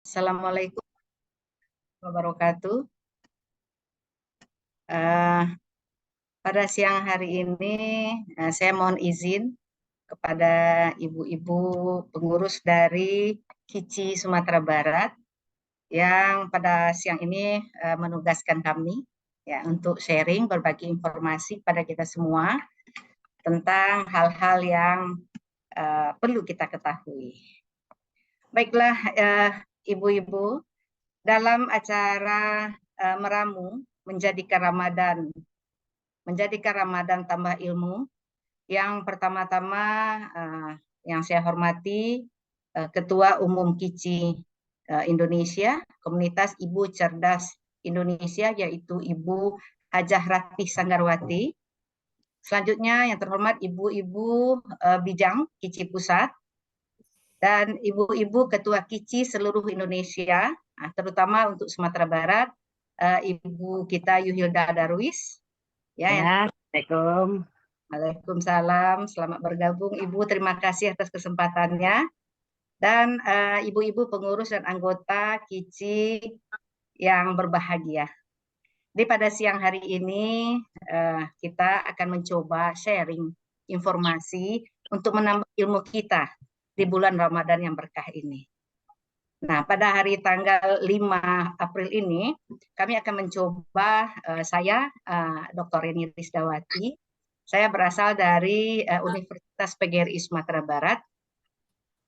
Assalamualaikum warahmatullahi wabarakatuh. Eh, pada siang hari ini saya mohon izin kepada ibu-ibu pengurus dari KICI Sumatera Barat yang pada siang ini menugaskan kami ya untuk sharing berbagi informasi pada kita semua tentang hal-hal yang perlu kita ketahui. Baiklah, ibu-ibu, dalam acara meramu menjadikan Ramadan tambah ilmu, yang pertama-tama yang saya hormati Ketua Umum KICI Indonesia, Komunitas Ibu Cerdas Indonesia, yaitu Ibu Hajah Ratih Sanggarwati. Selanjutnya yang terhormat ibu-ibu Bijang KICI Pusat dan ibu-ibu Ketua KICI seluruh Indonesia, terutama untuk Sumatera Barat, Ibu kita Yuhilda Darwis. Ya, Assalamualaikum. Waalaikumsalam, selamat bergabung Ibu, terima kasih atas kesempatannya. Dan ibu-ibu pengurus dan anggota KICI yang berbahagia. Jadi pada siang hari ini kita akan mencoba sharing informasi untuk menambah ilmu kita di bulan Ramadan yang berkah ini. Nah, pada hari tanggal 5 April ini, kami akan mencoba, saya, Dr. Reni Risdawati, saya berasal dari Universitas PGRI Sumatera Barat.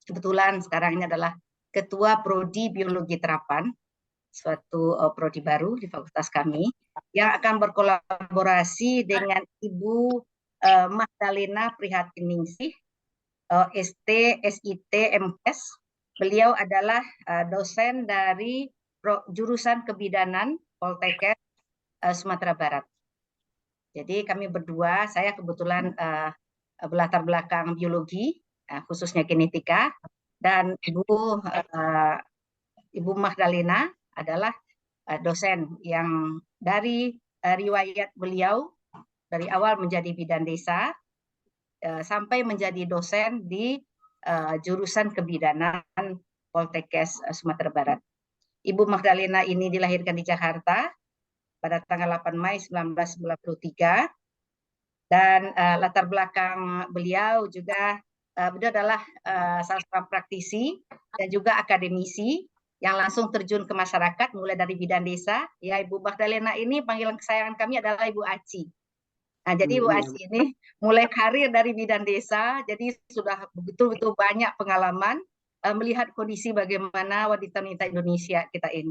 Kebetulan sekarang ini adalah Ketua Prodi Biologi Terapan, suatu prodi baru di fakultas kami, yang akan berkolaborasi dengan Ibu Magdalena Prihatiningsih, ST, SIT, MS. Beliau adalah dosen dari jurusan kebidanan Poltekkes Sumatera Barat. Jadi kami berdua, saya kebetulan berlatar belakang biologi, khususnya genetika, dan Ibu Magdalena adalah dosen yang dari riwayat beliau dari awal menjadi bidan desa sampai menjadi dosen di jurusan kebidanan Poltekkes Sumatera Barat. Ibu Magdalena ini dilahirkan di Jakarta pada tanggal 8 Mei 1993 dan latar belakang beliau juga beliau adalah salah seorang praktisi dan juga akademisi yang langsung terjun ke masyarakat mulai dari bidan desa. Ya, Ibu Magdalena ini panggilan kesayangan kami adalah Ibu Aci. Nah, jadi Ibu Aci ini mulai karir dari bidan desa, jadi sudah betul-betul banyak pengalaman melihat kondisi bagaimana wanita-wanita Indonesia kita ini.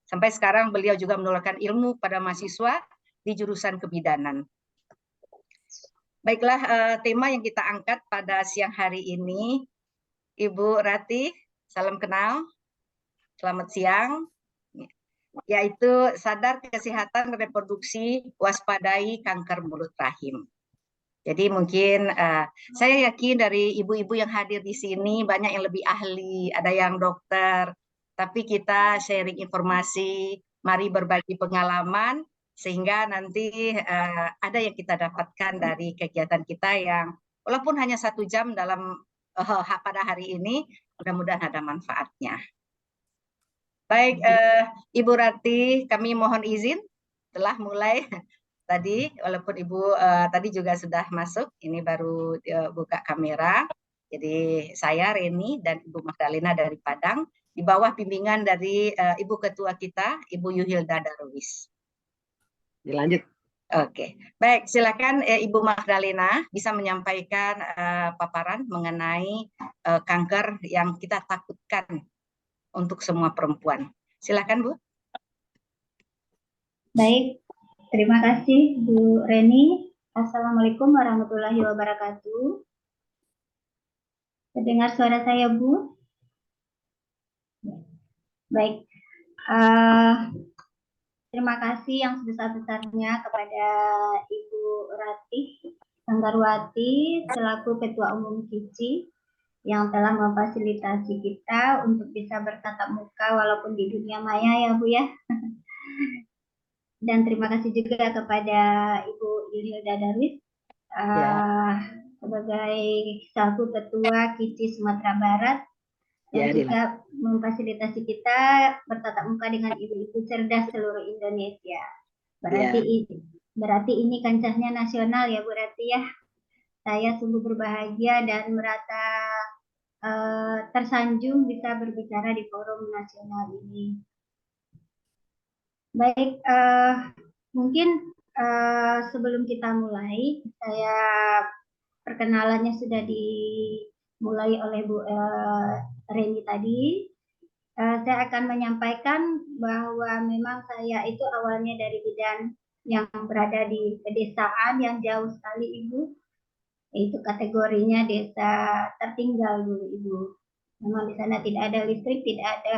Sampai sekarang beliau juga menularkan ilmu pada mahasiswa di jurusan kebidanan. Baiklah, tema yang kita angkat pada siang hari ini, Ibu Ratih, salam kenal, selamat siang, yaitu sadar kesehatan reproduksi, waspadai kanker mulut rahim. Jadi mungkin saya yakin dari ibu-ibu yang hadir di sini banyak yang lebih ahli, ada yang dokter, tapi kita sharing informasi, mari berbagi pengalaman, sehingga nanti ada yang kita dapatkan dari kegiatan kita yang walaupun hanya 1 jam dalam pada hari ini, mudah-mudahan ada manfaatnya. Baik, Ibu Ratih, kami mohon izin telah mulai tadi, walaupun Ibu tadi juga sudah masuk, ini baru buka kamera. Jadi saya Reni dan Ibu Magdalena dari Padang, di bawah bimbingan dari Ibu Ketua kita, Ibu Yuhilda Darwis. Dilanjut. Oke, baik, silakan Ibu Magdalena bisa menyampaikan paparan mengenai kanker yang kita takutkan untuk semua perempuan. Silakan, Bu. Baik, terima kasih Bu Reni. Assalamualaikum warahmatullahi wabarakatuh. Terdengar suara saya, Bu? Baik, terima kasih yang sebesar-besarnya kepada Ibu Ratih Sanggarwati selaku Ketua Umum KICI yang telah memfasilitasi kita untuk bisa bertatap muka walaupun di dunia maya ya Bu ya. Dan terima kasih juga kepada Ibu Yuhilda Darwis sebagai selaku Ketua KICI Sumatera Barat yang Ya, juga memfasilitasi kita bertatap muka dengan ibu-ibu cerdas seluruh Indonesia. Berarti ini kancahnya nasional ya Bu Rati ya. Saya sungguh berbahagia dan merasa tersanjung bisa berbicara di forum nasional ini. Baik, mungkin sebelum kita mulai, saya perkenalannya sudah dimulai oleh Bu Reni tadi. Saya akan menyampaikan bahwa memang saya itu awalnya dari bidan yang berada di pedesaan yang jauh sekali Ibu. Itu kategorinya desa tertinggal dulu Ibu. Memang di sana tidak ada listrik, tidak ada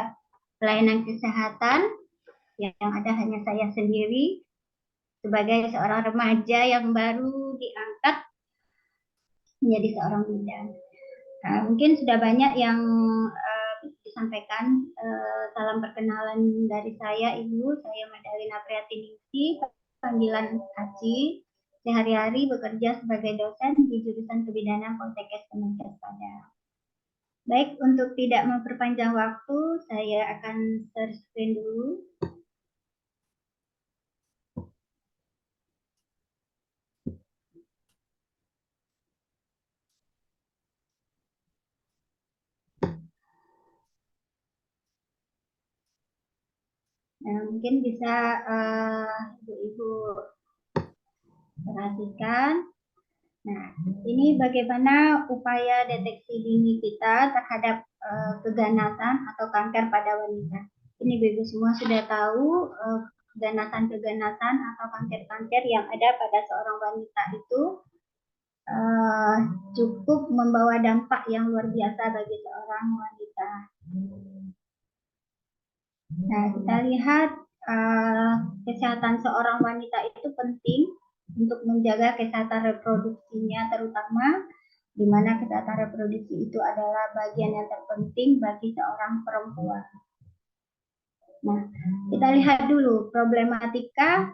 pelayanan kesehatan, yang ada hanya saya sendiri sebagai seorang remaja yang baru diangkat menjadi seorang bidan. Nah, mungkin sudah banyak yang disampaikan. Salam perkenalan dari saya Ibu, saya Madalina Priatiningsih, panggilan Haji. Sehari-hari bekerja sebagai dosen di jurusan kebidanan Poltekkes Kemenkes Padang. Baik, untuk tidak memperpanjang waktu, saya akan share screen dulu. Nah, mungkin bisa Ibu-Ibu perhatikan. Nah, ini bagaimana upaya deteksi dini kita terhadap keganasan atau kanker pada wanita. Ini Ibu semua sudah tahu keganasan-keganasan atau kanker-kanker yang ada pada seorang wanita itu cukup membawa dampak yang luar biasa bagi seorang wanita. Nah, kita lihat kesehatan seorang wanita itu penting untuk menjaga kesehatan reproduksinya, terutama di mana kesehatan reproduksi itu adalah bagian yang terpenting bagi seorang perempuan. Nah, kita lihat dulu problematika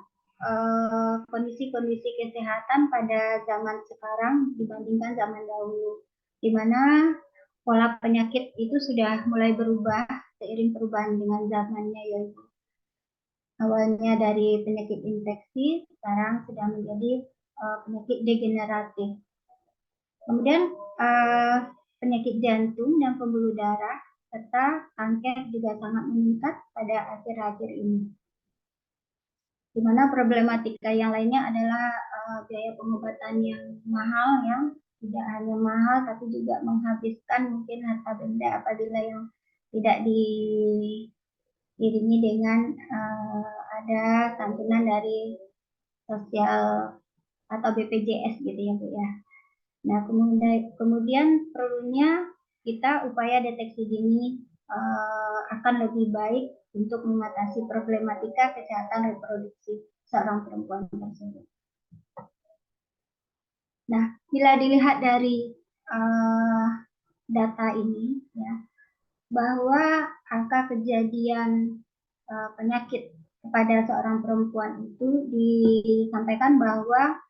kondisi-kondisi kesehatan pada zaman sekarang dibandingkan zaman dahulu, di mana pola penyakit itu sudah mulai berubah seiring perubahan dengan zamannya, yaitu awalnya dari penyakit infeksi, sekarang sudah menjadi penyakit degeneratif. Kemudian penyakit jantung dan pembuluh darah serta kanker juga sangat meningkat pada akhir-akhir ini. Di mana problematika yang lainnya adalah biaya pengobatan yang mahal, yang tidak hanya mahal tapi juga menghabiskan mungkin harta benda apabila yang tidak diiringi dengan ada santunan dari sosial atau BPJS gitu ya Bu ya. Nah, kemudian perlunya kita upaya deteksi dini akan lebih baik untuk mengatasi problematika kesehatan reproduksi seorang perempuan tersebut. Nah, bila dilihat dari data ini ya, bahwa angka kejadian penyakit kepada seorang perempuan itu disampaikan bahwa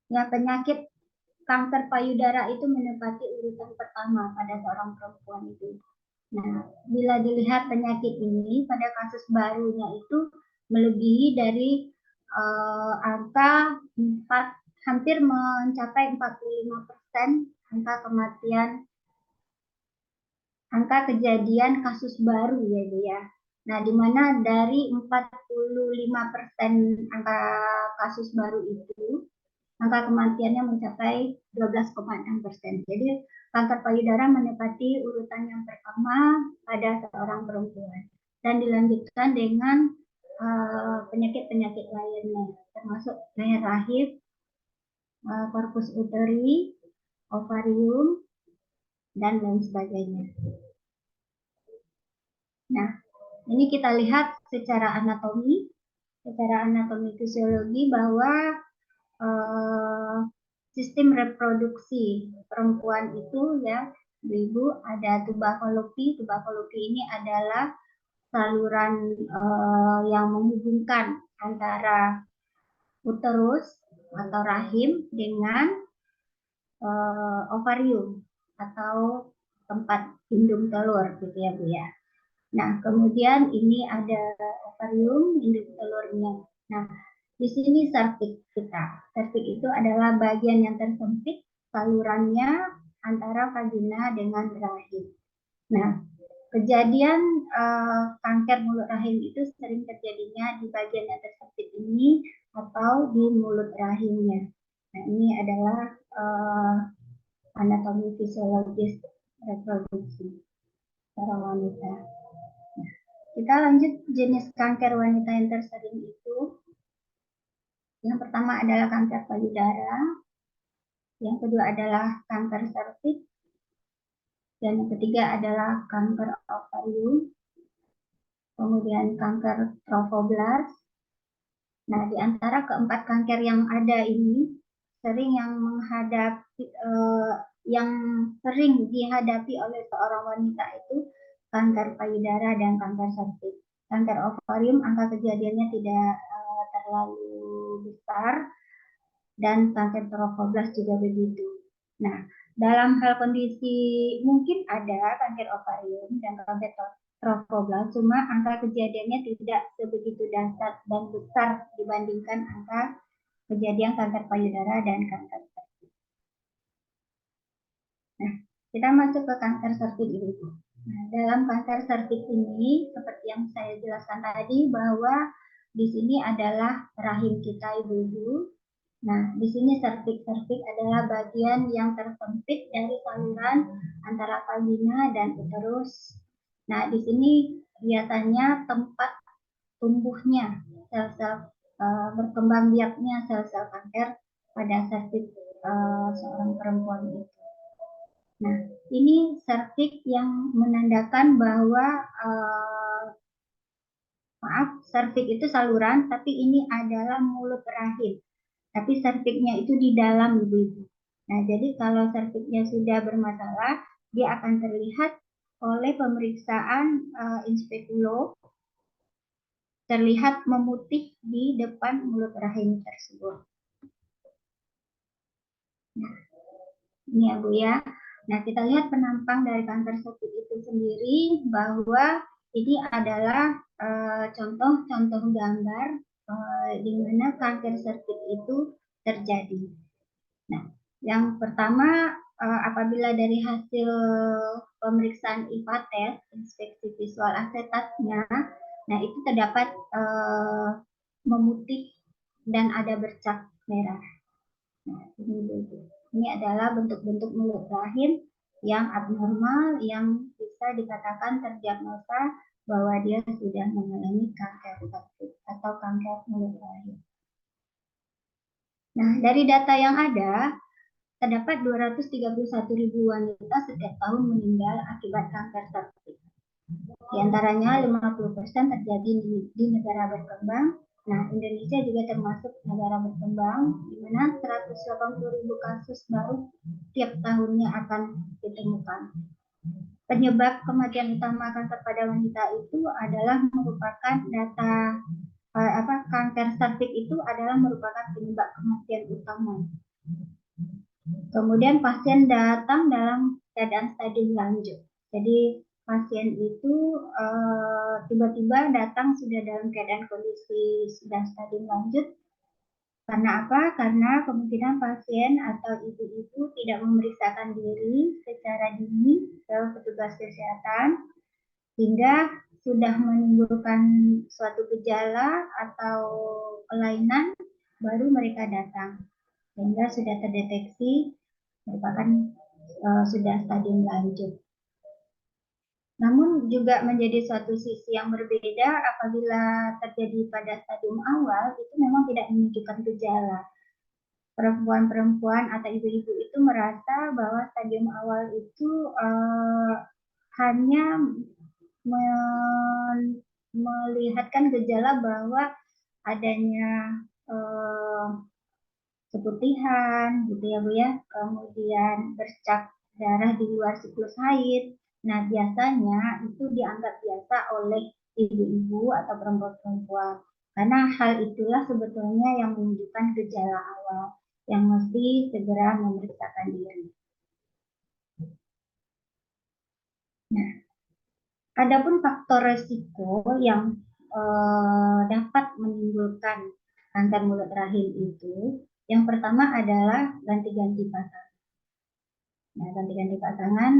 ya penyakit kanker payudara itu menempati urutan pertama pada seorang perempuan itu. Nah, bila dilihat penyakit ini pada kasus barunya itu melebihi dari angka hampir mencapai 45% angka kematian, angka kejadian kasus baru ya Bu ya. Nah, di mana dari 45% angka kasus baru itu, angka kematiannya mencapai 12,6%. Jadi kanker payudara menempati urutan yang pertama pada seorang perempuan dan dilanjutkan dengan penyakit-penyakit lainnya, termasuk leher rahim, korpus uteri, ovarium, dan lain sebagainya. Nah, ini kita lihat secara anatomi fisiologi bahwa sistem reproduksi perempuan itu ya Ibu ada tuba Fallopi. Tuba Fallopi ini adalah saluran yang menghubungkan antara uterus atau rahim dengan ovarium. atau tempat indung telur gitu ya Bu ya. Nah, kemudian ini ada ovarium, induk telurnya. Nah, di sini cervix kita. Cervix itu adalah bagian yang tersempit salurannya antara vagina dengan rahim. Nah, kejadian kanker mulut rahim itu sering terjadinya di bagian yang tersempit ini atau di mulut rahimnya. Nah, ini adalah anatomi fisiologis reproduksi para wanita. Nah, kita lanjut jenis kanker wanita yang tersering itu. Yang pertama adalah kanker payudara, yang kedua adalah kanker serviks, dan yang ketiga adalah kanker ovarium, kemudian kanker trofoblast. Nah, di antara keempat kanker yang ada ini, yang sering dihadapi oleh seorang wanita itu kanker payudara dan kanker serviks. Kanker ovarium angka kejadiannya tidak terlalu besar, dan kanker trofoblast juga begitu. Nah, dalam hal kondisi mungkin ada kanker ovarium dan kanker trofoblast, cuma angka kejadiannya tidak sebegitu dahsyat dan besar dibandingkan angka kejadian kanker payudara dan kanker serviks. Nah, kita masuk ke kanker serviks ini. Nah, dalam kanker serviks ini, seperti yang saya jelaskan tadi, bahwa di sini adalah rahim kita ibu-ibu. Nah, di sini serviks adalah bagian yang tersempit dari saluran antara vagina dan uterus. Nah, di sini biasanya tempat tumbuhnya sel-sel berkembang biaknya sel-sel kanker pada serviks seorang perempuan itu. Nah, ini serviks yang menandakan bahwa serviks itu saluran, tapi ini adalah mulut rahim. Tapi serviksnya itu di dalam ibu-ibu. Nah, jadi kalau serviksnya sudah bermasalah, dia akan terlihat oleh pemeriksaan inspekulo, terlihat memutih di depan mulut rahim tersebut. Nah, ini ya Bu ya. Nah, kita lihat penampang dari kanker serviks itu sendiri, bahwa ini adalah contoh-contoh gambar di mana kanker serviks itu terjadi. Nah, yang pertama, apabila dari hasil pemeriksaan IVA test, inspeksi visual asetatnya, nah itu terdapat memutih dan ada bercak merah. Nah, ini adalah bentuk-bentuk mulut rahim yang abnormal, yang bisa dikatakan terdiagnosa bahwa dia sudah mengalami kanker serviks atau kanker mulut rahim. Nah, dari data yang ada, terdapat 231.000 wanita setiap tahun meninggal akibat kanker serviks. Di antaranya 50% terjadi di negara berkembang. Nah, Indonesia juga termasuk negara berkembang, di mana 180.000 kasus baru tiap tahunnya akan ditemukan. Penyebab kematian utama kanker pada wanita itu adalah merupakan data kanker serviks itu adalah merupakan penyebab kematian utama. Kemudian pasien datang dalam keadaan stadium lanjut. Jadi pasien itu tiba-tiba datang sudah dalam keadaan kondisi sudah stadium lanjut. Karena apa? Karena kemungkinan pasien atau ibu-ibu tidak memeriksakan diri secara dini ke petugas kesehatan, hingga sudah menimbulkan suatu gejala atau kelainan, baru mereka datang, sehingga sudah terdeteksi merupakan sudah stadium lanjut. Namun juga menjadi suatu sisi yang berbeda apabila terjadi pada stadium awal, itu memang tidak menunjukkan gejala. Perempuan-perempuan atau ibu-ibu itu merasa bahwa stadium awal itu hanya melihatkan gejala bahwa adanya keputihan gitu ya Bu ya, kemudian bercak darah di luar siklus haid. Nah, biasanya itu dianggap biasa oleh ibu-ibu atau perempuan-perempuan, karena hal itulah sebetulnya yang menunjukkan gejala awal yang mesti segera memeriksakan diri. Nah, adapun faktor resiko yang dapat menimbulkan kanker mulut rahim itu, yang pertama adalah ganti-ganti pasangan. Nah, ganti-ganti pasangan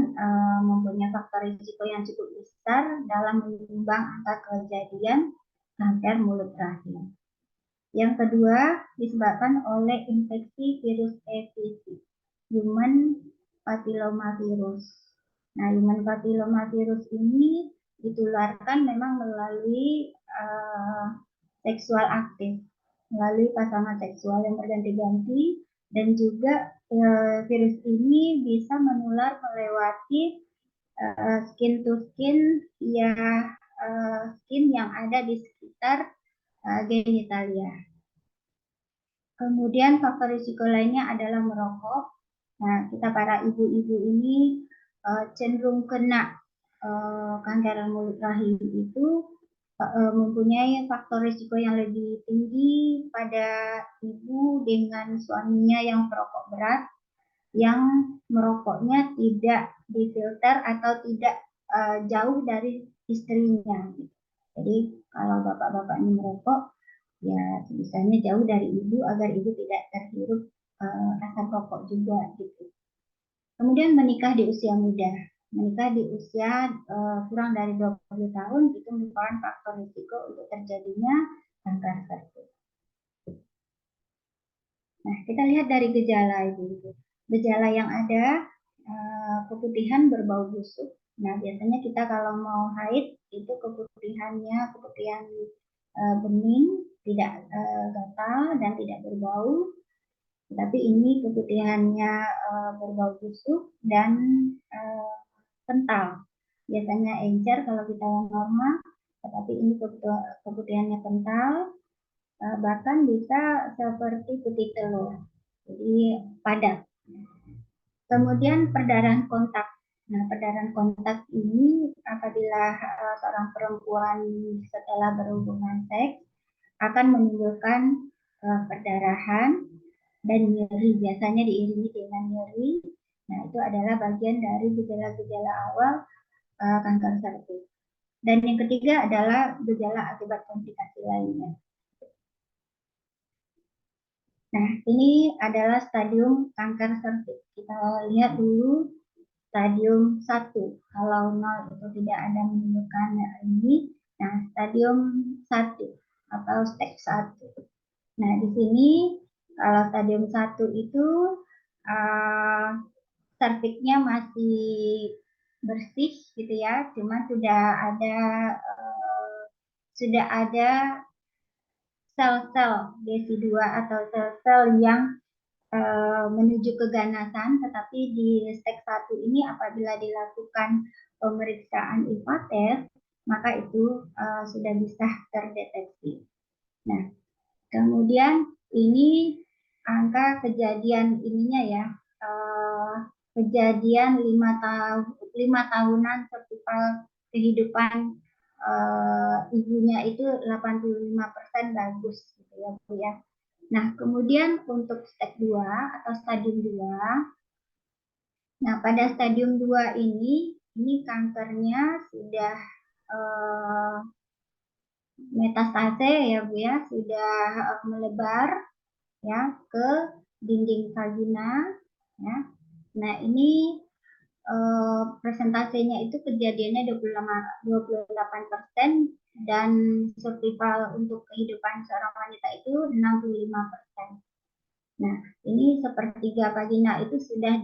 mempunyai faktor risiko yang cukup besar dalam menyumbang angka kejadian kanker mulut rahim. Yang kedua disebabkan oleh infeksi virus EPV, human papillomavirus. Nah, human papillomavirus ini ditularkan memang melalui seksual aktif, melalui pasangan seksual yang berganti-ganti, dan juga virus ini bisa menular melewati skin to skin, ya skin yang ada di sekitar genitalia. Kemudian faktor risiko lainnya adalah merokok. Nah, kita para ibu-ibu ini cenderung kena kanker mulut rahim itu mempunyai faktor risiko yang lebih tinggi pada ibu dengan suaminya yang perokok berat, yang merokoknya tidak difilter atau tidak jauh dari istrinya. Jadi kalau bapak-bapak ini merokok, ya sebisanya jauh dari ibu agar ibu tidak terhirup asap rokok juga gitu. Kemudian menikah di usia muda. Menikah di usia kurang dari 20 tahun itu merupakan faktor risiko untuk terjadinya kanker cervix. Nah, kita lihat dari gejala ibu. Gejala yang ada keputihan berbau busuk. Nah, biasanya kita kalau mau haid itu keputihan bening, tidak gatal dan tidak berbau. Tapi ini keputihannya berbau busuk dan kental. Biasanya encer kalau kita yang normal, tetapi ini keputihannya kental, bahkan bisa seperti putih telur, jadi padat. Kemudian perdarahan kontak. Nah, perdarahan kontak ini apabila seorang perempuan setelah berhubungan seks akan menimbulkan perdarahan dan nyeri, biasanya diiringi dengan nyeri. Nah, itu adalah bagian dari gejala-gejala awal kanker cervix. Dan yang ketiga adalah gejala akibat komplikasi lainnya. Nah, ini adalah stadium kanker cervix. Kita lihat dulu stadium 1. Kalau 0 itu tidak ada menimbulkan ini. Nah, stadium 1 atau stage 1. Nah, di sini kalau stadium 1 itu cervixnya masih bersih gitu ya, cuma sudah ada sel-sel DESI2 atau sel-sel yang menuju keganasan, tetapi di stage 1 ini apabila dilakukan pemeriksaan IVA test, maka itu sudah bisa terdeteksi. Nah, kemudian ini angka kejadian ininya ya, kejadian 5 tahunan cervical kehidupan ibunya itu 85% bagus gitu ya Bu ya. Nah, kemudian untuk step 2 atau stadium 2. Nah, pada stadium 2 ini kankernya sudah metastase ya Bu ya, sudah melebar ya ke dinding vagina ya. Nah, ini presentasenya itu kejadiannya 28% dan survival untuk kehidupan seorang wanita itu 65%. Nah, ini sepertiga vagina itu sudah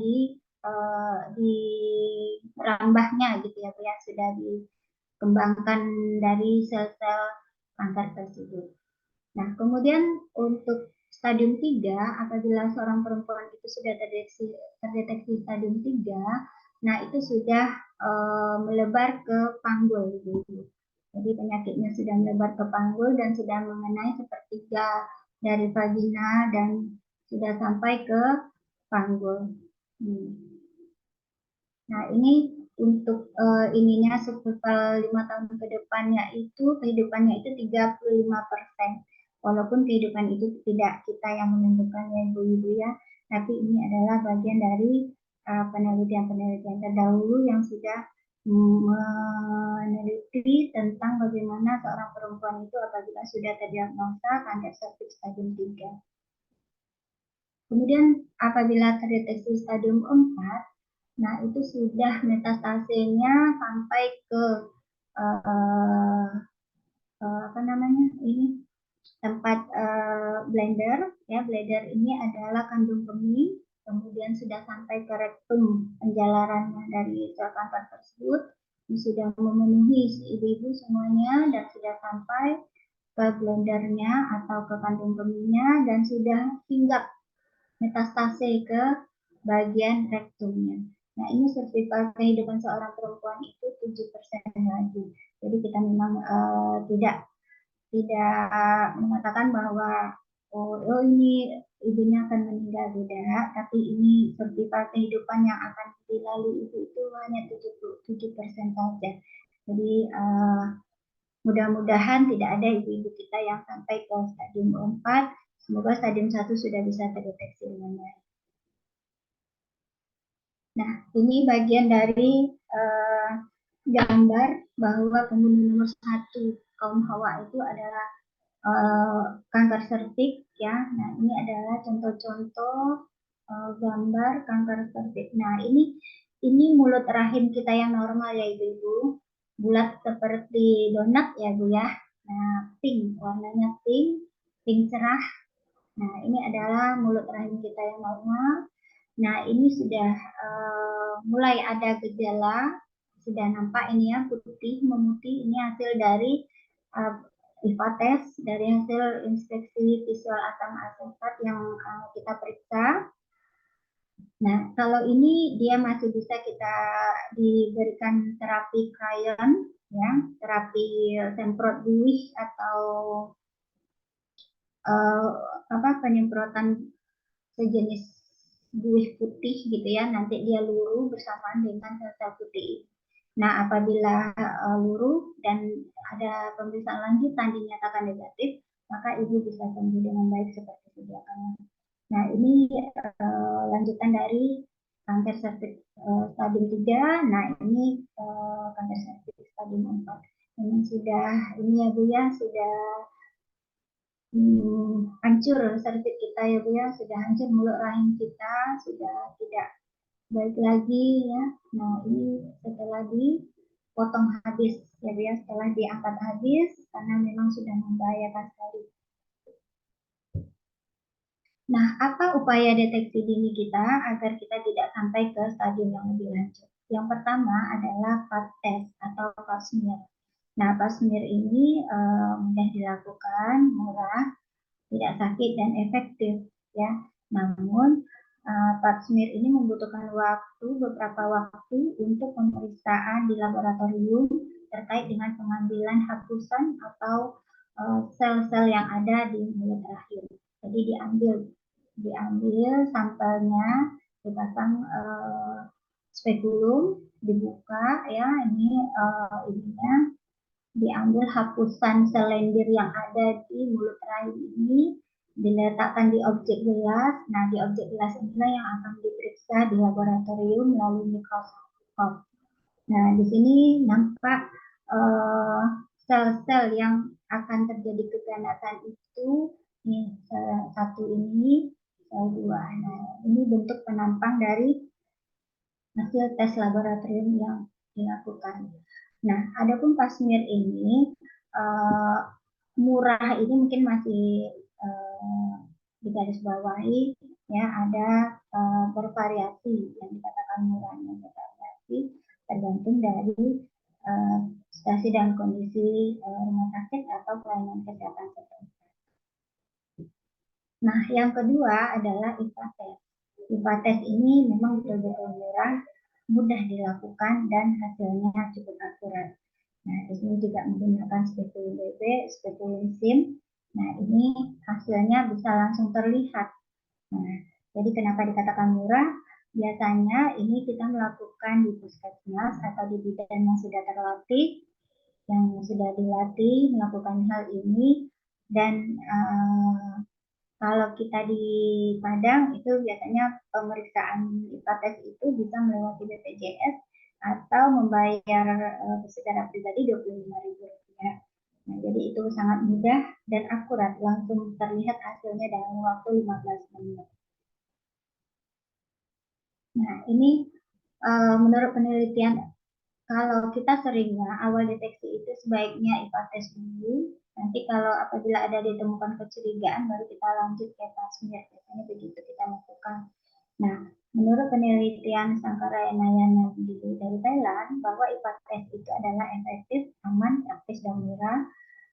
dirambahnya gitu ya, Bu ya, sudah dikembangkan dari sel-sel kanker tersebut. Nah, kemudian untuk stadium 3, apabila seorang perempuan itu sudah terdeteksi stadium 3, nah itu sudah melebar ke panggul gitu. Jadi penyakitnya sudah melebar ke panggul dan sudah mengenai sepertiga dari vagina dan sudah sampai ke panggul. Nah, ini untuk ininya survival 5 tahun ke depannya itu kehidupannya itu 35%. Walaupun kehidupan itu tidak kita yang menentukannya ibu-ibu ya, tapi ini adalah bagian dari penelitian-penelitian terdahulu yang sudah meneliti tentang bagaimana seorang perempuan itu apabila sudah terdiagnosa kanker serviks stadium 3. Kemudian apabila terdeteksi stadium 4, nah itu sudah metastasenya sampai ke tempat bladder, ya. Bladder ini adalah kandung kemih, kemudian sudah sampai ke rektum penjalarannya dari sel kanker tersebut, sudah memenuhi ibu-ibu semuanya dan sudah sampai ke bladdernya atau ke kandung kemihnya dan sudah hinggap metastase ke bagian rektumnya. Nah, ini survival kehidupan seorang perempuan itu 7% lagi. Jadi kita memang tidak mengatakan bahwa ini ibunya akan meninggal, tidak, tapi ini survival kehidupan yang akan dilalui ibu itu hanya 7% saja. Jadi mudah-mudahan tidak ada ibu-ibu kita yang sampai ke stadium 4. Semoga stadium 1 sudah bisa terdeteksi dengan baik. Nah, ini bagian dari gambar bahwa pembunuh nomor 1 kaum Hawa itu adalah kanker serviks, ya. Nah, ini adalah contoh-contoh gambar kanker serviks. Nah, ini mulut rahim kita yang normal ya ibu-ibu, bulat seperti donat ya Bu ya. Nah, pink, warnanya pink cerah. Nah, ini adalah mulut rahim kita yang normal. Nah, ini sudah mulai ada gejala, sudah nampak ini ya, putih memutih. Ini hasil dari IVA test, dari hasil inspeksi visual asam asetat yang kita periksa. Nah, kalau ini dia masih bisa kita diberikan terapi crayon, ya, terapi semprot buih atau penyemprotan sejenis buih putih gitu ya, nanti dia luruh bersamaan dengan sel-sel putih. Nah, apabila luruh dan ada pemeriksaan lanjutan dinyatakan negatif, maka ibu bisa sembuh dengan baik seperti sedia kala. Nah, ini lanjutan dari kanker serviks stadium 3. Nah, ini kanker serviks stadium 4. Ini sudah, ini ya Bu ya, sudah hancur serviks kita ya Bu ya, sudah hancur mulut rahim kita, sudah tidak baik lagi ya. Nah, ini setelah dipotong habis ya Bu ya, setelah diangkat habis karena memang sudah membahayakan sekali. Nah, apa upaya deteksi dini kita agar kita tidak sampai ke stadium yang lebih lanjut? Yang pertama adalah pap test atau pap smear. Nah, pap smear ini mudah dilakukan, murah, tidak sakit dan efektif ya. Namun pap smear ini membutuhkan beberapa waktu untuk pemeriksaan di laboratorium terkait dengan pengambilan hapusan atau sel-sel yang ada di mulut rahim. Jadi diambil sampelnya, dipasang spekulum, dibuka ya, ini ininya, diambil hapusan sel lendir yang ada di mulut rahim ini, diletakkan di objek gelas. Nah, di objek gelas inilah yang akan diperiksa di laboratorium melalui mikroskop. Nah, di sini nampak sel-sel yang akan terjadi keganasan itu, ini satu ini, sel 2. Nah, ini bentuk penampang dari hasil tes laboratorium yang dilakukan. Nah, adapun pap smear ini murah, ini mungkin masih digarisbawahi ya, ada bervariasi, yang dikatakan murahnya bervariasi tergantung dari situasi dan kondisi rumah sakit atau pelayanan kesehatan tertentu. Nah, yang kedua adalah IVA test. IVA test ini memang betul-betul murah, mudah dilakukan dan hasilnya cukup akurat. Nah, di sini juga menggunakan spekulum BB, spekulum SIM. Nah, ini hasilnya bisa langsung terlihat. Nah, jadi kenapa dikatakan murah? Biasanya ini kita melakukan di puskesmas atau di bidan yang sudah terlatih, yang sudah dilatih melakukan hal ini. Dan kalau kita di Padang itu biasanya pemeriksaan IVA test itu bisa melewati BPJS atau membayar secara pribadi Rp25.000. Nah, jadi itu sangat mudah dan akurat, langsung terlihat hasilnya dalam waktu 15 menit. Nah, ini menurut penelitian, kalau kita seringnya awal deteksi itu sebaiknya IPA tes dulu. Nanti kalau apabila ada ditemukan kecurigaan, baru kita lanjut ke pap smear. Biasanya begitu kita lakukan. Nah, menurut penelitian Sangkarayana dari Thailand, bahwa IPA tes itu adalah efektif, aman, praktis, dan murah,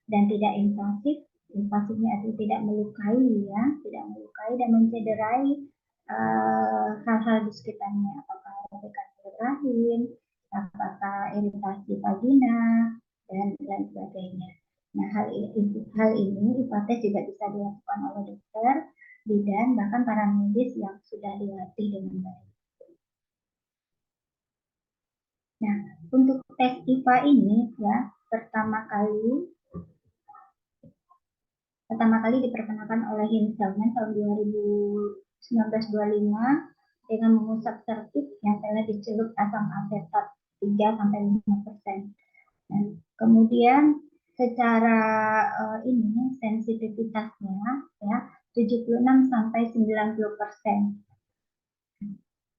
dan tidak invasif. Invasifnya itu tidak melukai, ya, tidak melukai dan mencederai hal-hal di sekitarnya, apakah robekan kulit rahim, apakah iritasi vagina, dan sebagainya. Nah, hal ini IPA tes juga bisa dilakukan oleh dokter, bidan, bahkan para medis yang sudah dilatih dengan baik. Nah, untuk tes IPA ini, ya, pertama kali diperkenalkan oleh Hinselman tahun 1925 dengan mengusap serviks yang telah dicelup asam asetat 3-5%. Dan kemudian secara ini sensitivitasnya, ya, 76-90%.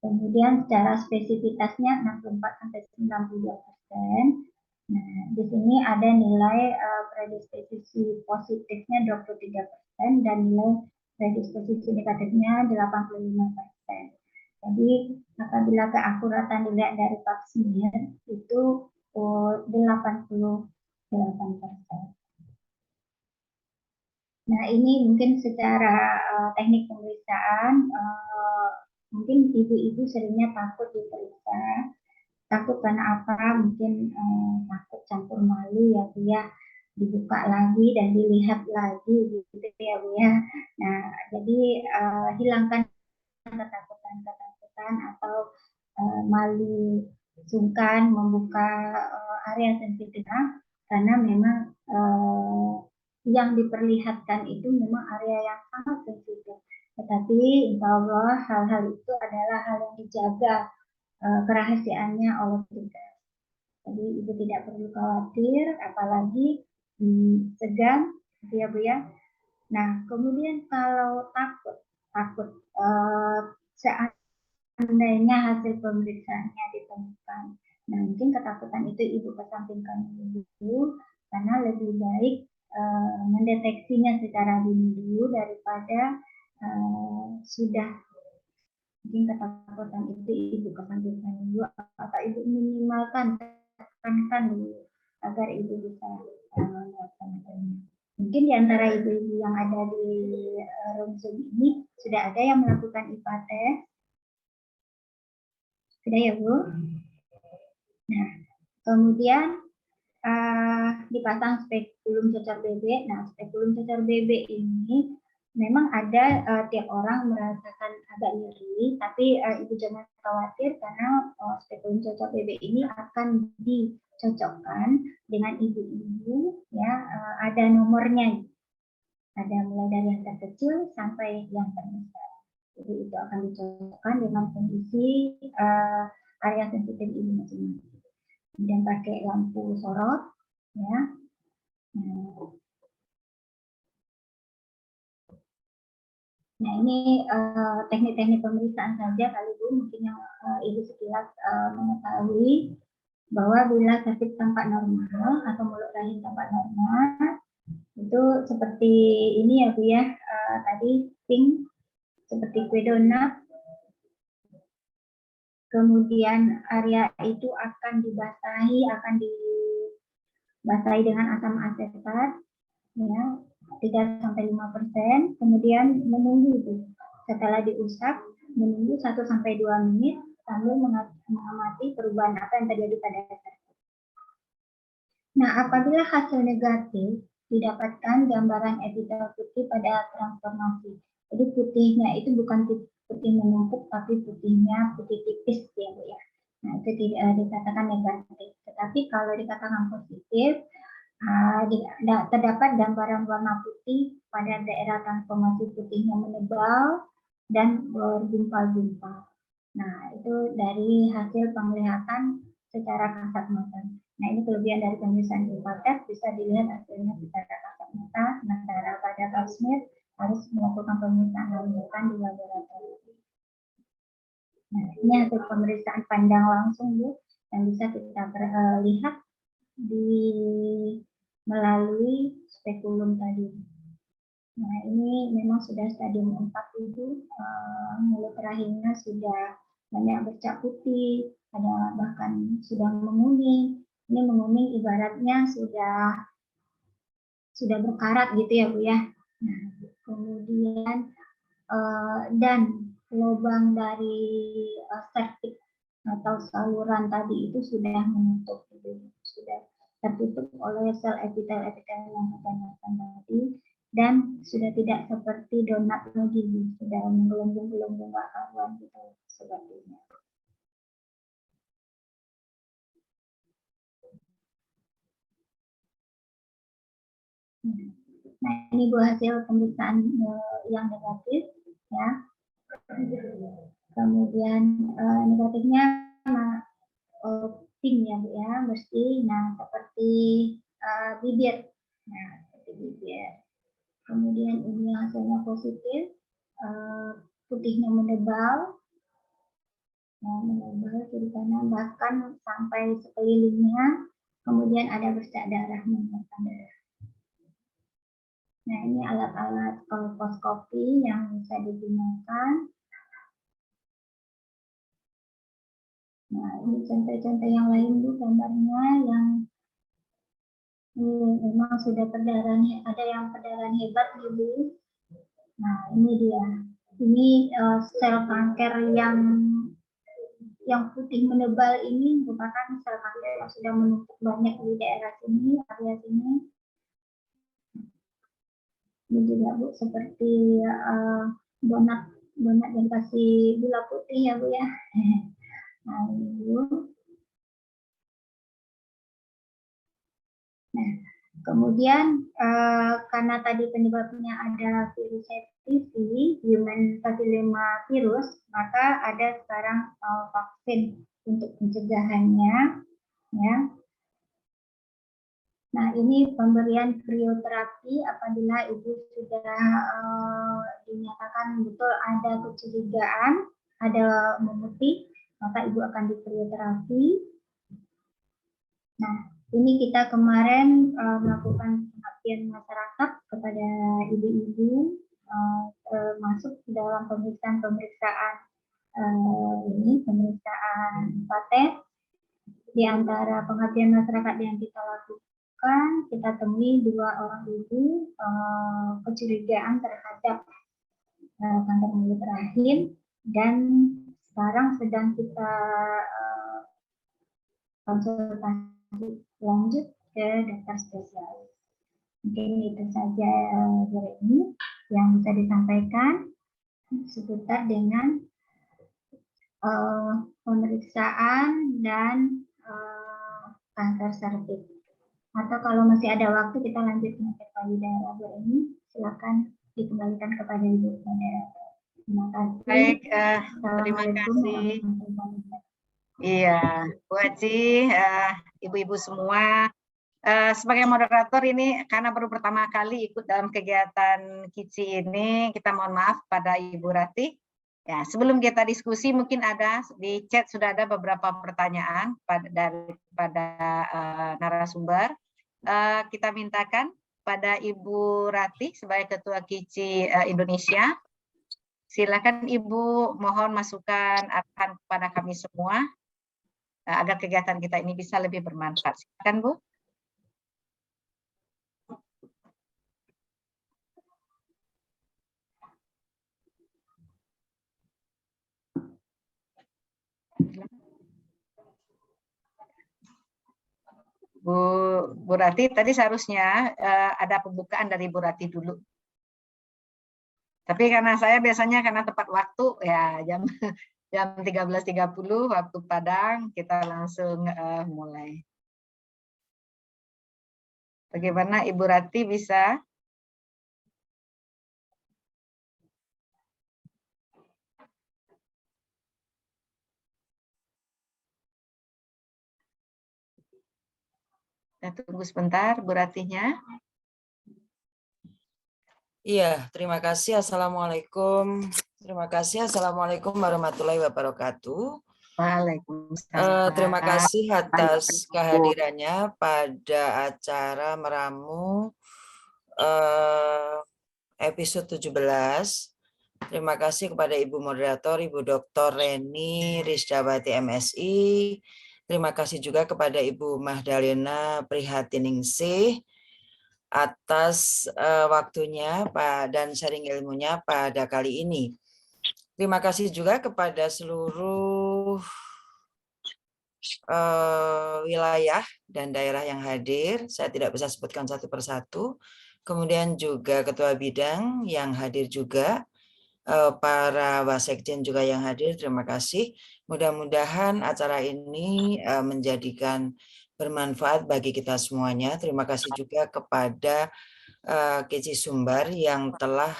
Kemudian secara spesifitasnya 64-92%. Nah, di sini ada nilai predisposisi positifnya 23% dan nilai predisposisi negatifnya 85%. Jadi apabila keakuratan dilihat dari pap smear itu 88%. Nah, ini mungkin secara teknik pemeriksaan, mungkin ibu-ibu seringnya takut diperiksa. Takut karena apa? Mungkin takut campur malu, ya Bu ya, dibuka lagi dan dilihat lagi gitu ya Bu ya. Nah, jadi hilangkan ketakutan atau malu, sungkan membuka area sensitif, karena memang yang diperlihatkan itu memang area yang sangat sensitif. Tetapi insya Allah hal-hal itu adalah hal yang dijaga kerahasiaannya oleh petugas. Jadi ibu tidak perlu khawatir, apalagi segan, gitu ya Bu ya. Nah, kemudian kalau takut seandainya hasil pemeriksaannya ditemukan, nah mungkin ketakutan itu ibu kesampingkan dulu, karena lebih baik mendeteksinya secara dini dulu daripada sudah mungkin ketakutan itu ibu kesampingkan dulu, atau ibu minimalkan, tekankan dulu agar ibu bisa melaksanakannya. Mungkin di antara ibu-ibu yang ada di room Zoom ini sudah ada yang melakukan IPA tes. Sudah ya Bu? Nah, kemudian dipasang spekulum cocor bebek. Nah, spekulum cocor bebek ini memang ada tiap orang merasakan agak nyeri, tapi ibu jangan khawatir karena spekulum cocor bebek ini akan dicocokkan dengan ibu-ibu, ya, ada nomornya, ada mulai dari yang terkecil sampai yang terbesar. Jadi itu akan dicocokkan dengan kondisi area sensitif ibu masing-masing. Kemudian pakai lampu sorot, ya. Nah, ini teknik-teknik pemeriksaan saja kali Bu, mungkin yang ibu sekilas mengetahui bahwa bila cervix tampak normal atau mulut rahim tampak normal, itu seperti ini ya Bu ya, tadi pink seperti kue donat. Kemudian area itu akan dibasahi dengan asam asetat, ya, 3-5%. Kemudian menunggu itu, setelah diusap, menunggu 1-2 menit sambil mengamati perubahan apa yang terjadi pada cervix. Nah, apabila hasil negatif, didapatkan gambaran epitel putih pada transformasi. Jadi putihnya itu bukan putih menumpuk, tapi putihnya putih tipis ya Bu ya. Nah, itu dikatakan negatif. Tetapi kalau dikatakan positif, terdapat gambaran warna putih pada daerah transformasi putihnya menebal dan bergumpal-gumpal. Nah, itu dari hasil penglihatan secara kasat mata. Nah, ini kelebihan dari pemeriksaan IPA test, bisa dilihat hasilnya secara kasat mata, sementara pada pap smear harus melakukan pemeriksaan lanjutan di laboratorium. Nah, ini hasil pemeriksaan pandang langsung, Bu, yang bisa kita lihat melalui spekulum tadi. Nah, ini memang sudah stadium 4 itu, mulut rahimnya sudah banyak bercak putih, ada bahkan sudah menguning. Ini menguning ibaratnya sudah berkarat gitu ya, Bu ya. Nah, kemudian dan lubang dari septic atau saluran tadi itu sudah menutup, gitu. Sudah tertutup oleh sel epitel-epitel yang kebanyakan tadi, dan sudah tidak seperti donat lagi, sudah menggelembung-gelembung nggak karuan gitu sepertinya. Nah, ini dua hasil pemeriksaan yang negatif ya. Kemudian negatifnya pink ya, Bu ya, bersih. Nah, seperti bibir. Nah, seperti bibir. Kemudian ini hasilnya positif, putihnya menebal, kiri kanan, bahkan sampai sekelilingnya. Kemudian ada bercak darah, mengeluarkan darah. Nah, ini alat-alat kolposcopy yang bisa digunakan. Nah, ini contoh-contoh yang lain, Bu, gambarnya yang memang sudah perdarahan, ada yang perdarahan hebat, Bu. Nah, ini dia. Ini sel kanker yang putih menebal ini merupakan sel kanker yang sudah menumpuk banyak di daerah sini, area sini. Ini juga, Bu, seperti donat yang kasih gula putih ya, Bu ya. Nah, ini, Bu. Nah, kemudian karena tadi penyebabnya adalah virus HPV, human papilloma virus, maka ada sekarang vaksin untuk pencegahannya, ya. Nah, ini pemberian krioterapi apabila ibu sudah dinyatakan betul ada kecurigaan, ada memutih, maka ibu akan dikrioterapi. Nah, ini kita kemarin melakukan pengabdian masyarakat kepada ibu-ibu, termasuk dalam pemeriksaan pemeriksaan paten. Di antara pengabdian masyarakat yang kita lakukan, kita temui 2 orang ibu kecurigaan terhadap kanker mulut rahim, dan sekarang sedang kita konsultasi lanjut ke dokter spesialis. Mungkin itu saja dari ini yang bisa disampaikan seputar dengan pemeriksaan dan kanker serviks. Atau kalau masih ada waktu kita lanjut penyakit payudara, Bu ini silakan dikembalikan kepada Ibu moderator. Terima kasih. Baik, terima kasih. Iya, Bu Aci, ibu-ibu semua. Sebagai moderator ini karena baru pertama kali ikut dalam kegiatan KICI ini, kita mohon maaf pada Ibu Ratih. Ya, sebelum kita diskusi mungkin ada di chat sudah ada beberapa pertanyaan daripada narasumber. Kita mintakan pada Ibu Ratih sebagai Ketua KICI Indonesia. Silakan Ibu, mohon masukan arahan kepada kami semua agar kegiatan kita ini bisa lebih bermanfaat. Silakan, Bu. Bu Rati, tadi seharusnya ada pembukaan dari Bu Rati dulu. Tapi karena saya biasanya karena tepat waktu ya jam 13.30 waktu Padang kita langsung mulai. Bagaimana Ibu Rati bisa? Kita tunggu sebentar Bu Ratihnya. Iya, terima kasih. Assalamualaikum. Terima kasih. Assalamualaikum warahmatullahi wabarakatuh. Waalaikumsalam. Terima kasih atas kehadirannya pada acara meramu episode 17. Terima kasih kepada Ibu Moderator, Ibu Dr. Reni Risdawati MSI. Terima kasih juga kepada Ibu Mahdalena Prihatiningsih atas waktunya dan sharing ilmunya pada kali ini. Terima kasih juga kepada seluruh wilayah dan daerah yang hadir. Saya tidak bisa sebutkan satu persatu. Kemudian juga ketua bidang yang hadir juga, para wasekjen juga yang hadir. Terima kasih. Mudah-mudahan acara ini menjadikan bermanfaat bagi kita semuanya. Terima kasih juga kepada Kici Sumbar yang telah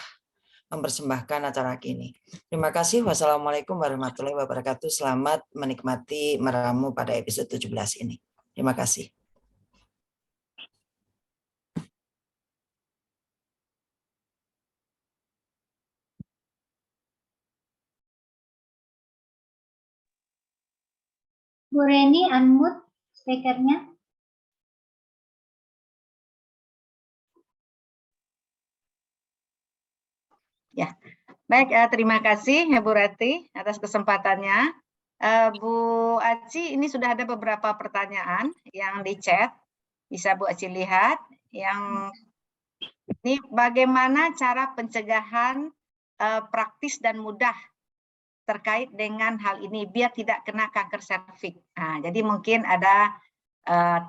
mempersembahkan acara ini. Terima kasih. Wassalamualaikum warahmatullahi wabarakatuh. Selamat menikmati meramu pada episode 17 ini. Terima kasih. Bu Reni, unmute speakernya. Ya, baik. Terima kasih ya Bu Rati atas kesempatannya. Bu Aci, ini sudah ada beberapa pertanyaan yang di chat. Bisa Bu Aci lihat. Yang ini bagaimana cara pencegahan praktis dan mudah terkait dengan hal ini biar tidak kena kanker serviks. Nah, jadi mungkin ada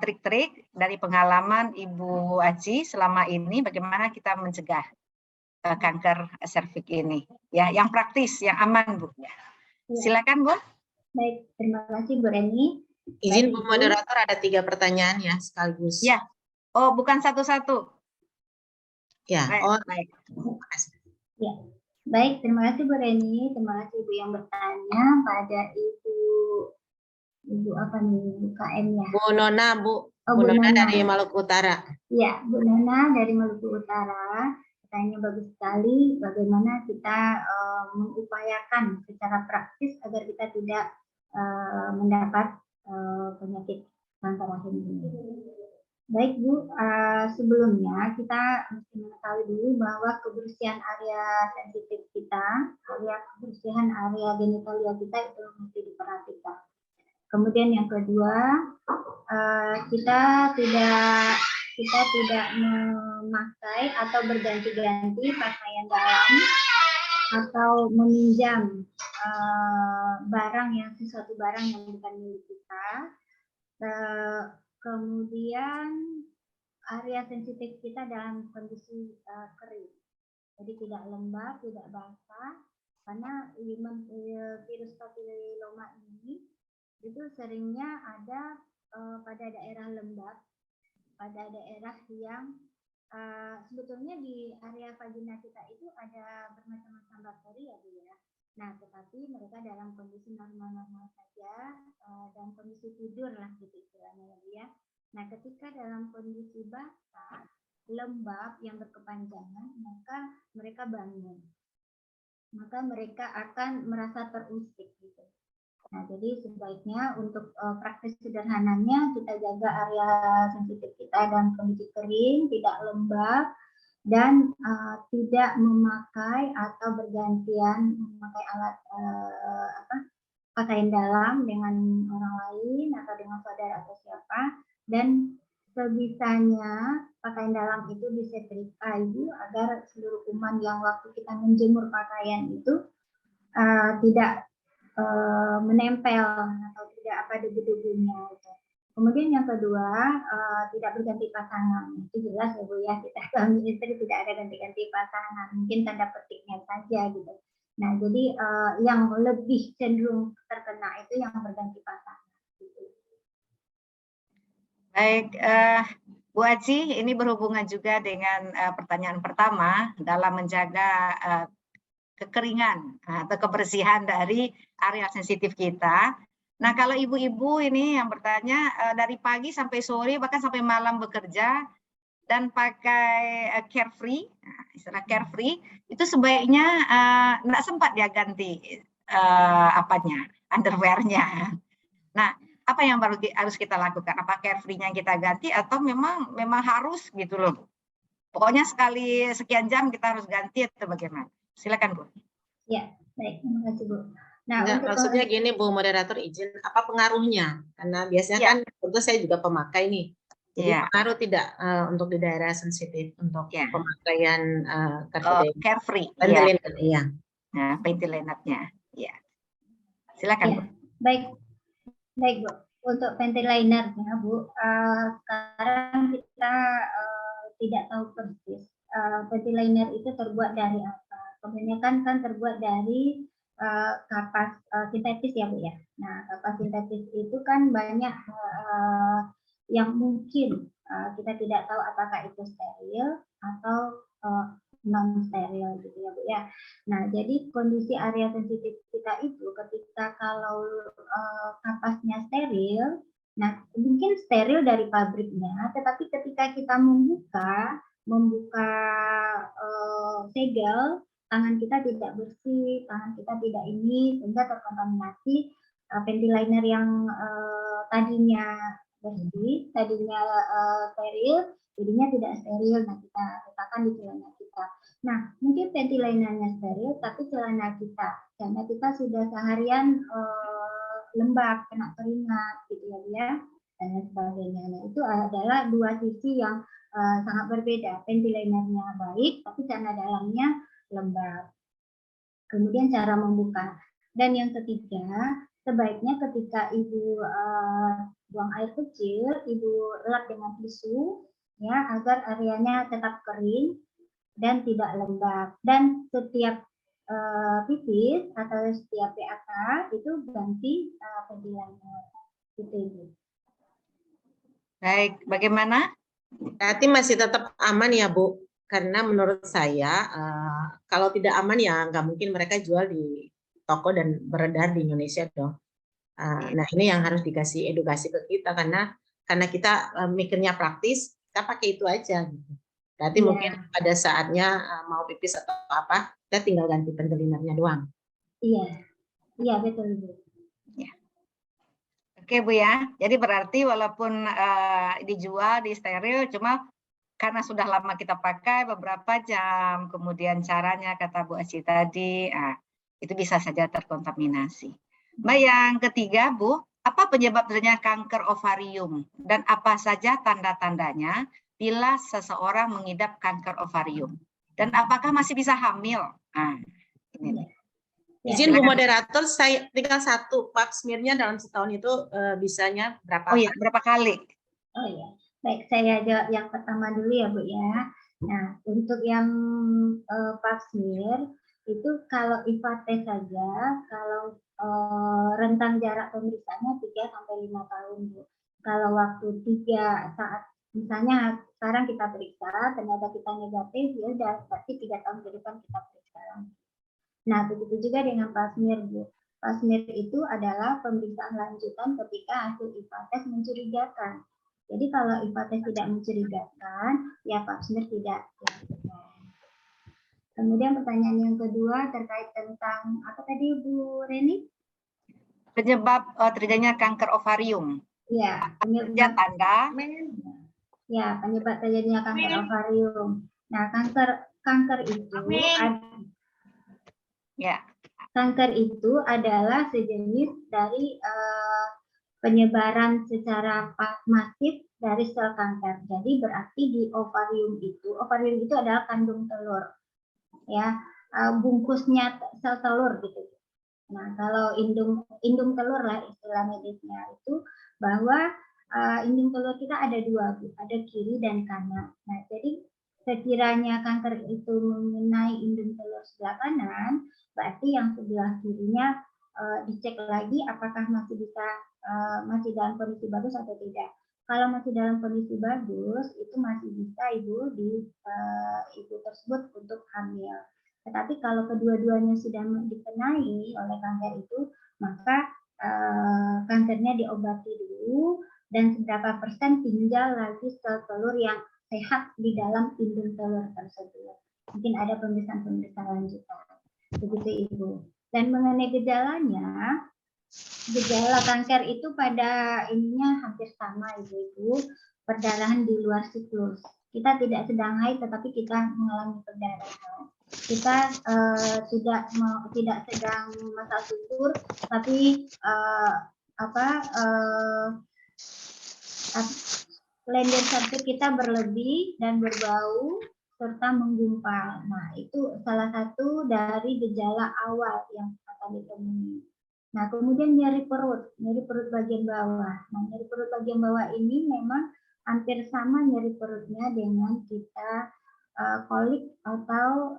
trik-trik dari pengalaman Ibu Aci selama ini bagaimana kita mencegah kanker serviks ini, ya, yang praktis, yang aman, Bu. Ya. Silakan, Bu. Baik, terima kasih Bu Reni. Izin Bu Moderator, ada 3 pertanyaan ya sekaligus. Ya, oh bukan satu-satu. Ya, baik. Ya, baik, terima kasih Bu Reni, terima kasih Ibu yang bertanya pada Ibu apa nih, Ibu KM ya? Bu Nona, Bu. Oh, Bu Nona dari Maluku Utara. Ya, Bu Nona dari Maluku Utara. Pertanyaannya bagus sekali, bagaimana kita mengupayakan secara praktis agar kita tidak mendapat penyakit kanker rahim ini. Baik Bu, sebelumnya kita mesti mengetahui dulu bahwa kebersihan area sensitif kita, kebersihan area genitalia kita itu mesti diperhatikan. Kemudian yang kedua, kita tidak memakai atau berganti-ganti pakaian dalam atau meminjam sesuatu barang yang bukan milik kita. Kemudian area sensitif kita dalam kondisi kering, jadi tidak lembab, tidak basah, karena virus papiloma ini itu seringnya ada pada daerah lembab, pada daerah yang sebetulnya di area vagina kita itu ada bermacam-macam bakteri ya Bu ya. Nah, tetapi mereka dalam kondisi normal-normal saja dan kondisi tidur lah gitu istilahnya ya Bu ya. Nah, ketika dalam kondisi basah, lembab yang berkepanjangan, maka mereka bangun. Maka mereka akan merasa terusik gitu. Nah, jadi sebaiknya untuk praktis sederhananya kita jaga area sensitif kita dalam kondisi kering, tidak lembab, dan tidak memakai atau bergantian memakai alat pakaian dalam dengan orang lain atau dengan saudara atau siapa, dan sebisanya pakaian dalam itu disetrika Ibu agar seluruh kuman yang waktu kita menjemur pakaian itu tidak menempel atau tidak debu-debunya gitu. Kemudian yang kedua, tidak berganti pasangan. Itu jelas ya Bu ya, kita suami istri tidak ada ganti-ganti pasangan, mungkin tanda petiknya saja gitu. Nah, jadi yang lebih cenderung terkena itu yang berganti pasangan. Gitu. Baik, Bu Aci, ini berhubungan juga dengan pertanyaan pertama dalam menjaga kekeringan atau kebersihan dari area sensitif kita. Nah, kalau ibu-ibu ini yang bertanya dari pagi sampai sore bahkan sampai malam bekerja dan pakai carefree, istilah carefree itu sebaiknya nggak sempat dia ganti underwear-nya. Nah, apa yang harus kita lakukan? Apa carefree-nya kita ganti atau memang harus gitu loh? Pokoknya sekali sekian jam kita harus ganti atau bagaimana? Silakan Bu. Ya, baik, terima kasih Bu. Nah, Enggak, untuk maksudnya gini Bu Moderator, izin apa pengaruhnya? Karena biasanya Ya. kan tentu saya juga pemakai nih. Jadi Ya. pengaruh tidak untuk di daerah sensitif untuk Ya. pemakaian carefree, carefree, Pentyliner, iya. Nah, pentyliner-nya, ya. Silakan Bu. Baik Bu. Untuk pentyliner-nya Bu, sekarang kita tidak tahu persis pentyliner itu terbuat dari apa. Kebanyakan kan terbuat dari kapas sintetis ya Bu ya. Nah, kapas sintetis itu kan banyak yang mungkin kita tidak tahu apakah itu steril atau non steril gitu ya Bu ya. Nah, jadi kondisi area sensitif kita itu ketika kalau kapasnya steril, nah mungkin steril dari pabriknya, tetapi ketika kita membuka segel, tangan kita tidak bersih, tangan kita tidak ini, sehingga terkontaminasi pentyliner yang tadinya bersih, tadinya steril, jadinya tidak steril. Nah, kita letakkan di celana kita. Nah, mungkin pentilinernya steril, tapi celana kita sudah seharian lembab, kena keringat, gitu ya, dan lain sebagainya. Nah, itu adalah dua sisi yang sangat berbeda. Pentilinernya baik, tapi celana dalamnya lembab. Kemudian cara membuka. Dan yang ketiga, sebaiknya ketika Ibu buang air kecil, Ibu lap dengan tisu, ya, agar areanya tetap kering dan tidak lembab. Dan setiap pipis atau setiap PAK itu ganti pentyliner. Gitu Ibu. Baik, bagaimana? Berarti masih tetap aman ya Bu? Karena menurut saya kalau tidak aman ya nggak mungkin mereka jual di toko dan beredar di Indonesia dong. Nah ini yang harus dikasih edukasi ke kita karena kita mikirnya praktis, kita pakai itu aja. Gitu. Berarti mungkin pada saatnya mau pipis atau apa, kita tinggal ganti pentilinernya doang. Iya betul Bu. Ya. Oke Bu ya, jadi berarti walaupun dijual di steril, cuma karena sudah lama kita pakai beberapa jam, kemudian caranya kata Bu Aci tadi, itu bisa saja terkontaminasi. Nah, yang ketiga Bu, apa penyebab terjadinya kanker ovarium dan apa saja tanda-tandanya bila seseorang mengidap kanker ovarium dan apakah masih bisa hamil? Ini. Izin Bu Moderator, saya tinggal satu pap smear-nya dalam setahun itu bisanya berapa? Oh iya, berapa kali? Oh iya. Baik, saya jawab yang pertama dulu ya Bu ya. Nah, untuk yang pap smear itu kalau IVA-T saja, kalau rentang jarak pemeriksaannya 3-5 tahun Bu. Kalau waktu 3 saat, misalnya sekarang kita periksa, ternyata kita negatif, ya udah berarti 3 tahun ke depan kita periksa lagi. Nah, begitu juga dengan pap smear Bu. Pap smear itu adalah pemeriksaan lanjutan ketika hasil IVA-tes mencurigakan. Jadi kalau IVA-tes tidak mencurigakan, ya pap smear tidak dilakukan. Kemudian pertanyaan yang kedua terkait tentang apa tadi Bu Reni? Penyebab terjadinya kanker ovarium. Ya, penyebab tanda. Ya, penyebab terjadinya kanker ovarium. Nah, kanker itu kanker itu adalah sejenis dari penyebaran secara masif dari sel kanker. Jadi berarti di ovarium itu adalah kandung telur, ya, bungkusnya sel telur gitu. Nah, kalau indung telur lah istilah medisnya itu, bahwa indung telur kita ada dua, ada kiri dan kanan. Nah, jadi sekiranya kanker itu mengenai indung telur sebelah kanan, berarti yang sebelah kirinya dicek lagi apakah masih dalam kondisi bagus atau tidak. Kalau masih dalam kondisi bagus, itu masih bisa ibu tersebut untuk hamil. Tetapi kalau kedua-duanya sudah dikenai oleh kanker itu, maka kankernya diobati dulu, dan seberapa persen tinggal lagi sel telur yang sehat di dalam indung telur tersebut. Mungkin ada pemeriksaan-pemeriksaan lanjutan. Begitu Ibu. Dan mengenai gejalanya, gejala kanker itu pada ininya hampir sama Ibu-Ibu, perdarahan di luar siklus. Kita tidak sedang haid tetapi kita mengalami perdarahan. Kita tidak sedang masa subur tapi lendir cervix kita berlebih dan berbau serta menggumpal. Nah, itu salah satu dari gejala awal yang akan ditemui. Nah, kemudian nyeri perut bagian bawah. Nah, nyeri perut bagian bawah ini memang hampir sama nyeri perutnya dengan kita kolik atau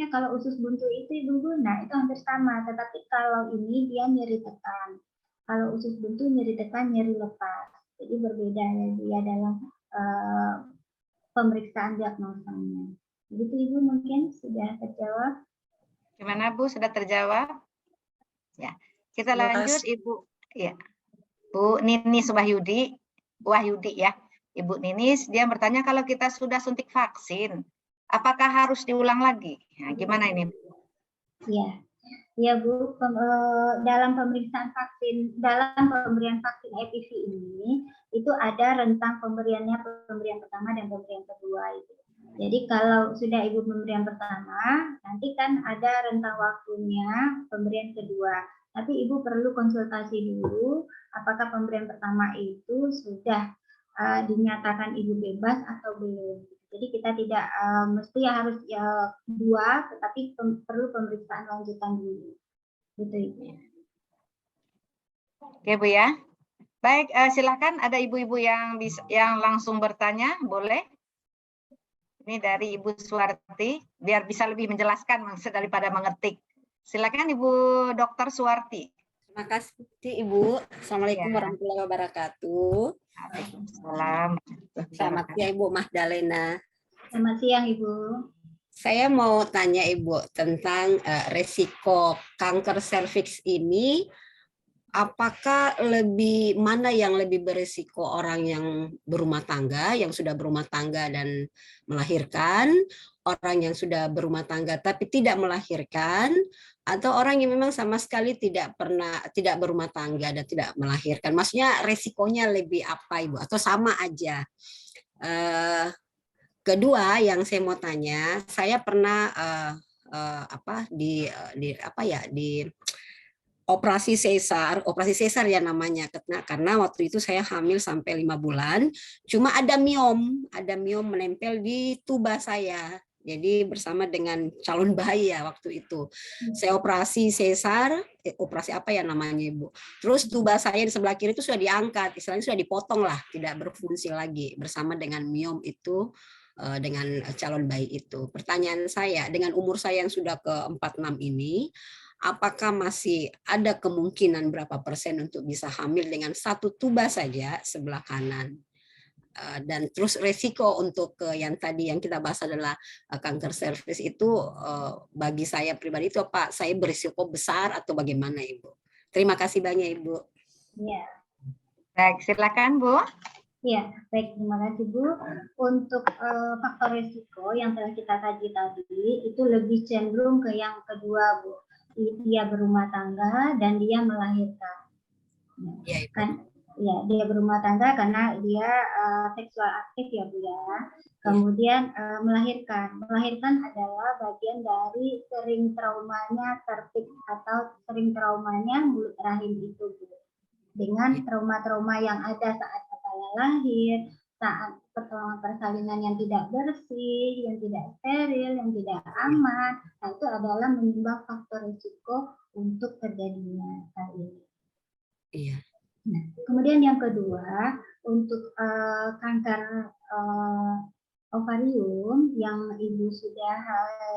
kalau usus buntu itu Ibu, nah itu hampir sama, tetapi kalau ini dia nyeri tekan. Kalau usus buntu nyeri tekan, nyeri lepas. Jadi berbeda ya dia dalam pemeriksaan diagnosanya. Begitu Ibu, mungkin sudah terjawab. Gimana Bu, sudah terjawab? Ya, kita lanjut Ibu. Ya, Bu Ninis Wahyudi ya. Ibu Ninis, dia bertanya kalau kita sudah suntik vaksin, apakah harus diulang lagi? Nah, gimana ini? Ya Bu, dalam pemeriksaan vaksin, dalam pemberian vaksin HPV ini, itu ada rentang pemberian pertama dan pemberian kedua itu. Jadi kalau sudah Ibu pemberian pertama, nanti kan ada rentang waktunya pemberian kedua. Tapi Ibu perlu konsultasi dulu, apakah pemberian pertama itu sudah dinyatakan Ibu bebas atau belum. Jadi kita tidak mesti harus dua, tetapi perlu pemeriksaan lanjutan dulu. Gitu Ibu. Oke Bu ya. Baik, silakan ada ibu-ibu yang langsung bertanya, boleh? Ini dari Ibu Suwarti, biar bisa lebih menjelaskan maksud daripada mengetik. Silakan Ibu Dr. Suwarti. Terima kasih Ibu. Assalamualaikum warahmatullahi wabarakatuh. Waalaikumsalam. Selamat siang Ibu Magdalena. Selamat siang Ibu. Saya mau tanya Ibu tentang resiko kanker serviks ini. Apakah mana yang lebih berisiko, orang yang berumah tangga, yang sudah berumah tangga dan melahirkan, orang yang sudah berumah tangga tapi tidak melahirkan, atau orang yang memang sama sekali tidak berumah tangga dan tidak melahirkan? Maksudnya resikonya lebih apa Ibu, atau sama aja? Kedua yang saya mau tanya, saya pernah di operasi sesar ya namanya, karena waktu itu saya hamil sampai 5 bulan, cuma ada miom menempel di tuba saya. Jadi bersama dengan calon bayi ya waktu itu. Saya operasi sesar, operasi apa ya namanya Ibu. Terus tuba saya di sebelah kiri itu sudah diangkat, istilahnya sudah dipotong lah, tidak berfungsi lagi bersama dengan miom itu, dengan calon bayi itu. Pertanyaan saya, dengan umur saya yang sudah ke 46 ini, apakah masih ada kemungkinan berapa persen untuk bisa hamil dengan satu tuba saja sebelah kanan? Dan terus resiko untuk yang tadi yang kita bahas adalah kanker serviks itu, bagi saya pribadi itu apa saya berisiko besar atau bagaimana Ibu? Terima kasih banyak Ibu. Ya. Baik, silakan Bu. Ya, baik, terima kasih Bu. Untuk faktor risiko yang telah kita kaji tadi itu lebih cenderung ke yang kedua Bu. Dia berumah tangga dan dia melahirkan. Ya, dia berumah tangga karena dia seksual aktif ya Bu ya. Kemudian melahirkan adalah bagian dari sering traumanya cervix atau sering traumanya mulut rahim itu Bu. Dengan trauma-trauma yang ada saat kepala lahir, saat pertemuan persalinan yang tidak bersih, yang tidak steril, yang tidak aman, nah itu adalah menyumbang faktor risiko untuk terjadinya hal ini. Iya. Nah, kemudian yang kedua, untuk kanker ovarium yang Ibu sudah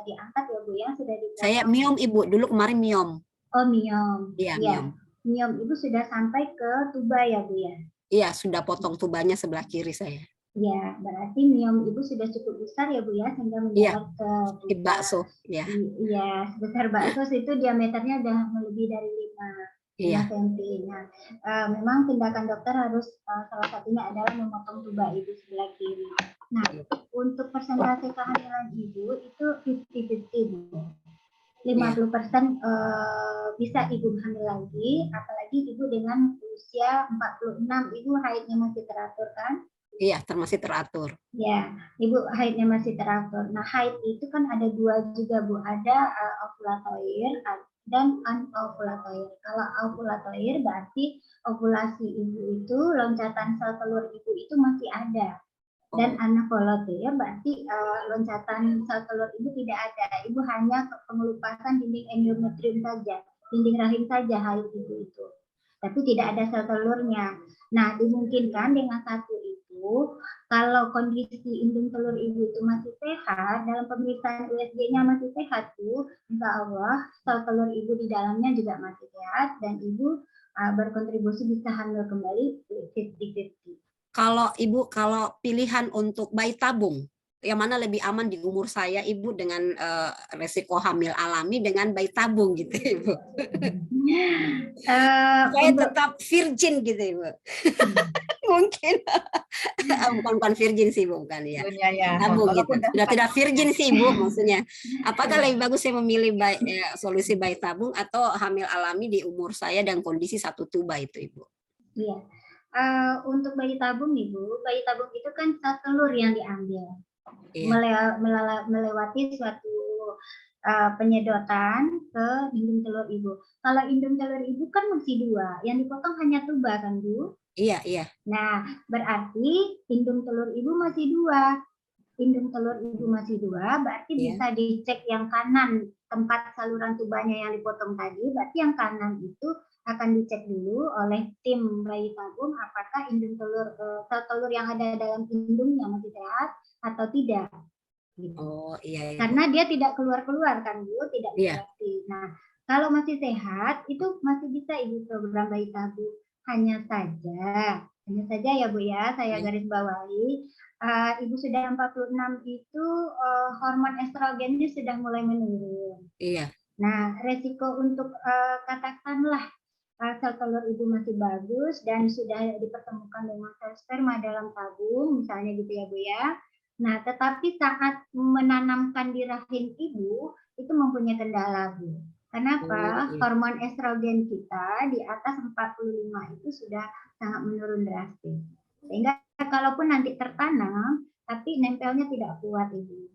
diangkat ya Bu ya, sudah dipotong. Saya miom Ibu, dulu kemarin miom. Oh miom. Iya, ya. miom. Miom Ibu sudah sampai ke tuba ya Bu ya? Iya, sudah potong tubanya sebelah kiri saya. Ya, berarti miom ibu sudah cukup besar ya Bu ya, sehingga menjalar ke Di bakso, ya. Iya, sebesar bakso itu diameternya udah lebih dari 5 cm. Nah, memang tindakan dokter harus salah satunya adalah memotong tuba ibu sebelah kiri. Nah, untuk persentase kehamilan ibu itu 50-50 Bu. 50% bisa ibu hamil lagi, apalagi ibu dengan usia 46, ibu haidnya masih teratur kan? Iya, masih teratur. Ya, ibu haidnya masih teratur. Nah, haid itu kan ada 2 juga Bu, ada ovulatoir dan anovulatoir. Kalau ovulatoir berarti ovulasi ibu itu, loncatan sel telur ibu itu masih ada. Dan anovulatoir berarti loncatan sel telur ibu tidak ada. Ibu hanya pengelupasan dinding endometrium saja, dinding rahim saja haid ibu itu. Tapi tidak ada sel telurnya. Nah, dimungkinkan dengan satu itu, kalau kondisi indung telur ibu itu masih sehat, dalam pemeriksaan USG-nya masih sehat Bu, insya Allah sel telur ibu di dalamnya juga masih sehat dan ibu berkontribusi bisa hamil kembali 50-50. Kalau Ibu, kalau pilihan untuk bayi tabung, yang mana lebih aman di umur saya Ibu dengan resiko hamil alami dengan bayi tabung gitu Ibu? Saya tetap virgin gitu Ibu. Mungkin bukan virgin sih bukan ya. Tabung gitu. Sudah tidak virgin sih Ibu maksudnya. Apakah lebih bagus saya memilih solusi bayi tabung atau hamil alami di umur saya dan kondisi satu tuba itu Ibu? Iya. Untuk bayi tabung Ibu, bayi tabung itu kan sel telur yang diambil. Melewati suatu penyedotan ke indung telur ibu. Kalau indung telur ibu kan masih 2, yang dipotong hanya tuba kan Bu? Iya. Nah, berarti indung telur ibu masih 2. Indung telur ibu masih 2, berarti bisa dicek yang kanan, tempat saluran tubanya yang dipotong tadi, berarti yang kanan itu akan dicek dulu oleh tim bayi tabung apakah indung telur sel telur yang ada dalam indungnya masih sehat atau tidak. Oh iya. Karena dia tidak keluar kan Bu, tidak berarti. Nah, kalau masih sehat itu masih bisa ibu program bayi tabung. Hanya saja ya Bu ya, saya garis bawahi, ibu sudah 46 itu hormon estrogennya sudah mulai menurun. Iya. Nah, resiko untuk katakanlah sel telur ibu masih bagus dan sudah dipertemukan dengan sel sperma dalam tabung, misalnya gitu ya Bu ya. Nah, tetapi saat menanamkan di rahim ibu itu mempunyai kendala Bu. Kenapa? Hormon estrogen kita di atas 45 itu sudah sangat menurun drastis. Sehingga kalaupun nanti tertanam, tapi nempelnya tidak kuat Ibu.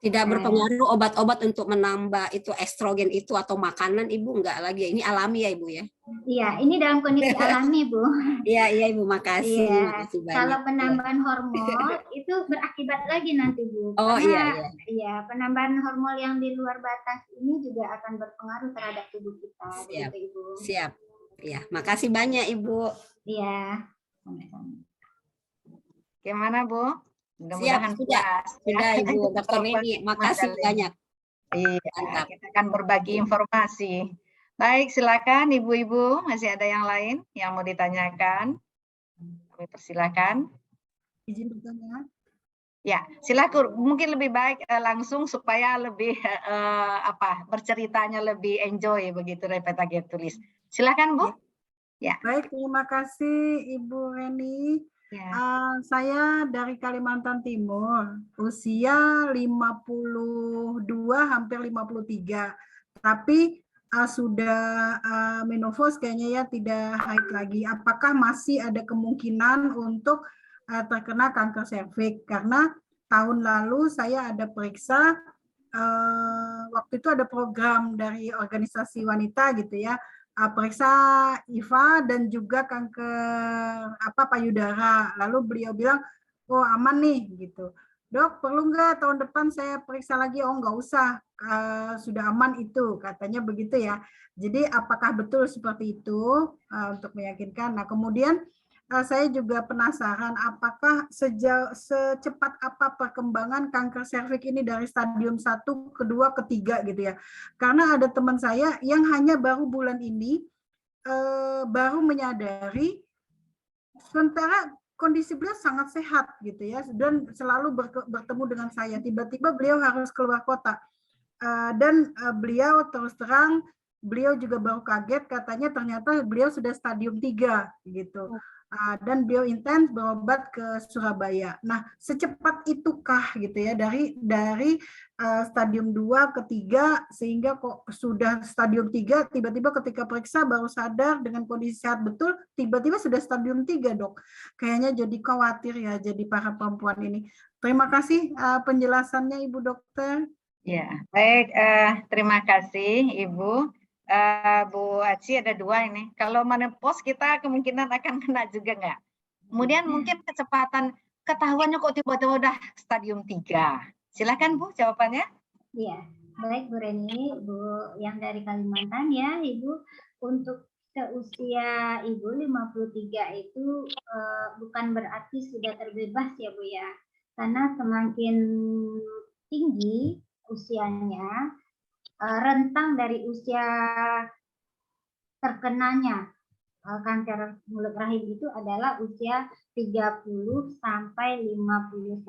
Tidak berpengaruh obat-obat untuk menambah itu estrogen itu atau makanan Ibu enggak lagi. Ini alami ya Ibu ya? Iya, ini dalam kondisi alami Bu. Iya Ibu, makasih. Iya. Makasih banyak. Kalau penambahan hormon itu berakibat lagi nanti Bu. Oh karena, iya. Penambahan hormon yang di luar batas ini juga akan berpengaruh terhadap tubuh kita. Siap. Gitu, Ibu. Siap. Ya, makasih banyak Ibu. Iya. Gimana Bu? Mudah-mudahan sudah Ibu Dr. Neni, makasih banyak. Iya, kita akan berbagi informasi. Baik, silakan ibu-ibu, masih ada yang lain yang mau ditanyakan? Kami persilakan. Izin bertanya. Ya, silakan. Mungkin lebih baik langsung supaya lebih berceritanya lebih enjoy begitu daripada tulis. Silakan Bu. Ya. Baik, terima kasih Ibu Reni. Ya. Saya dari Kalimantan Timur, usia 52 hampir 53. Tapi sudah menopause kayaknya ya, tidak haid lagi. Apakah masih ada kemungkinan untuk terkena kanker serviks? Karena tahun lalu saya ada periksa, waktu itu ada program dari organisasi wanita gitu ya, periksa IVA dan juga kanker payudara. Lalu beliau bilang, oh aman nih gitu. Dok, perlu nggak tahun depan saya periksa lagi? Oh nggak usah, sudah aman itu, katanya begitu ya. Jadi apakah betul seperti itu untuk meyakinkan? Nah kemudian saya juga penasaran apakah secepat apa perkembangan kanker serviks ini dari stadium 1, kedua, ketiga gitu ya. Karena ada teman saya yang hanya baru bulan ini baru menyadari sementara kondisi beliau sangat sehat gitu ya, dan selalu bertemu dengan saya. Tiba-tiba beliau harus keluar kota. Dan beliau terus terang, beliau juga baru kaget katanya ternyata beliau sudah stadium 3 gitu. Dan beliau intens berobat ke Surabaya. Nah, secepat itukah gitu ya dari stadium 2 ke 3 sehingga kok sudah stadium 3 tiba-tiba ketika periksa baru sadar dengan kondisi sehat betul, tiba-tiba sudah stadium 3, Dok. Kayaknya jadi khawatir ya jadi para perempuan ini. Terima kasih penjelasannya Ibu Dokter. Ya, baik. Terima kasih Ibu. Bu Aci ada 2 ini. Kalau menopause kita kemungkinan akan kena juga nggak? Kemudian mungkin kecepatan ketahuannya kok tiba-tiba udah stadium 3. Silakan Bu jawabannya. Iya, baik Bu Reni, Bu yang dari Kalimantan ya, Ibu. Untuk seusia Ibu 53 itu bukan berarti sudah terbebas ya Bu ya. Karena semakin tinggi usianya, rentang dari usia terkenanya kanker mulut rahim itu adalah usia 30 sampai 59.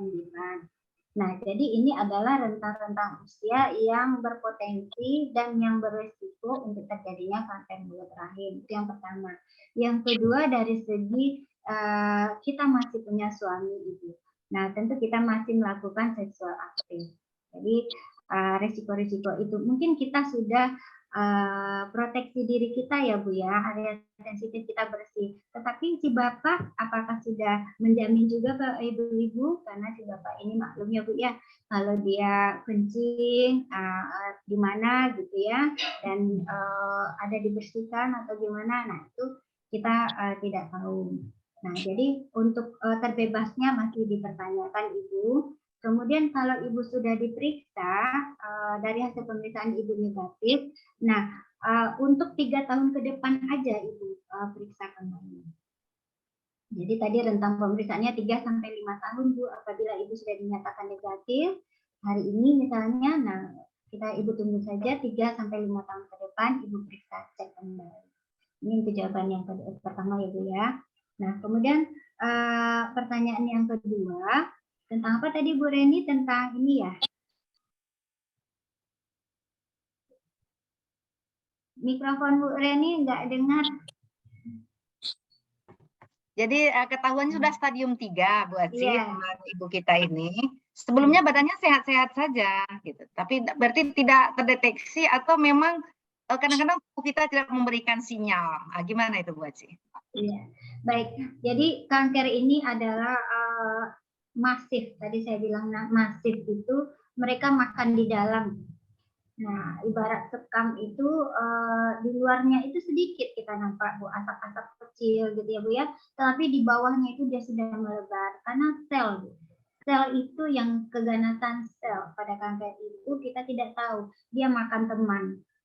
Nah, jadi ini adalah rentang-rentang usia yang berpotensi dan yang berisiko untuk terjadinya kanker mulut rahim. Itu yang pertama. Yang kedua dari segi kita masih punya suami Ibu. Nah, tentu kita masih melakukan seksual aktif. Jadi risiko-risiko itu mungkin kita sudah proteksi diri kita ya Bu ya, area sensitif kita bersih. Tetapi si Bapak apakah sudah menjamin juga ke ibu-ibu? Karena si Bapak ini maklum ya Bu ya, kalau dia kencing di mana gitu ya, dan ada dibersihkan atau gimana, nah itu kita tidak tahu. Nah jadi untuk terbebasnya masih dipertanyakan Ibu. Kemudian kalau Ibu sudah diperiksa, dari hasil pemeriksaan Ibu negatif, nah untuk 3 tahun ke depan aja Ibu periksa kembali. Jadi tadi rentang pemeriksaannya 3 sampai 5 tahun Bu, apabila Ibu sudah dinyatakan negatif, hari ini misalnya, nah Ibu tunggu saja 3 sampai 5 tahun ke depan Ibu periksa cek kembali. Ini untuk jawaban yang pertama ya Bu ya. Nah kemudian pertanyaan yang kedua, tentang apa tadi Bu Reni? Tentang ini ya. Mikrofon Bu Reni nggak dengar. Jadi ketahuannya sudah stadium 3 Bu Aci, Iya. ibu kita ini. Sebelumnya badannya sehat-sehat saja gitu. Tapi berarti tidak terdeteksi atau memang kadang-kadang tubuh kita tidak memberikan sinyal. Gimana itu Bu Aci? Iya. Baik. Jadi kanker ini adalah masif. Tadi saya bilang masif itu mereka makan di dalam. Nah, ibarat sekam itu di luarnya itu sedikit kita nampak Bu, asap-asap kecil gitu ya Bu ya. Tapi di bawahnya itu dia sudah melebar karena sel itu yang keganasan sel pada kanker itu kita tidak tahu. Dia makan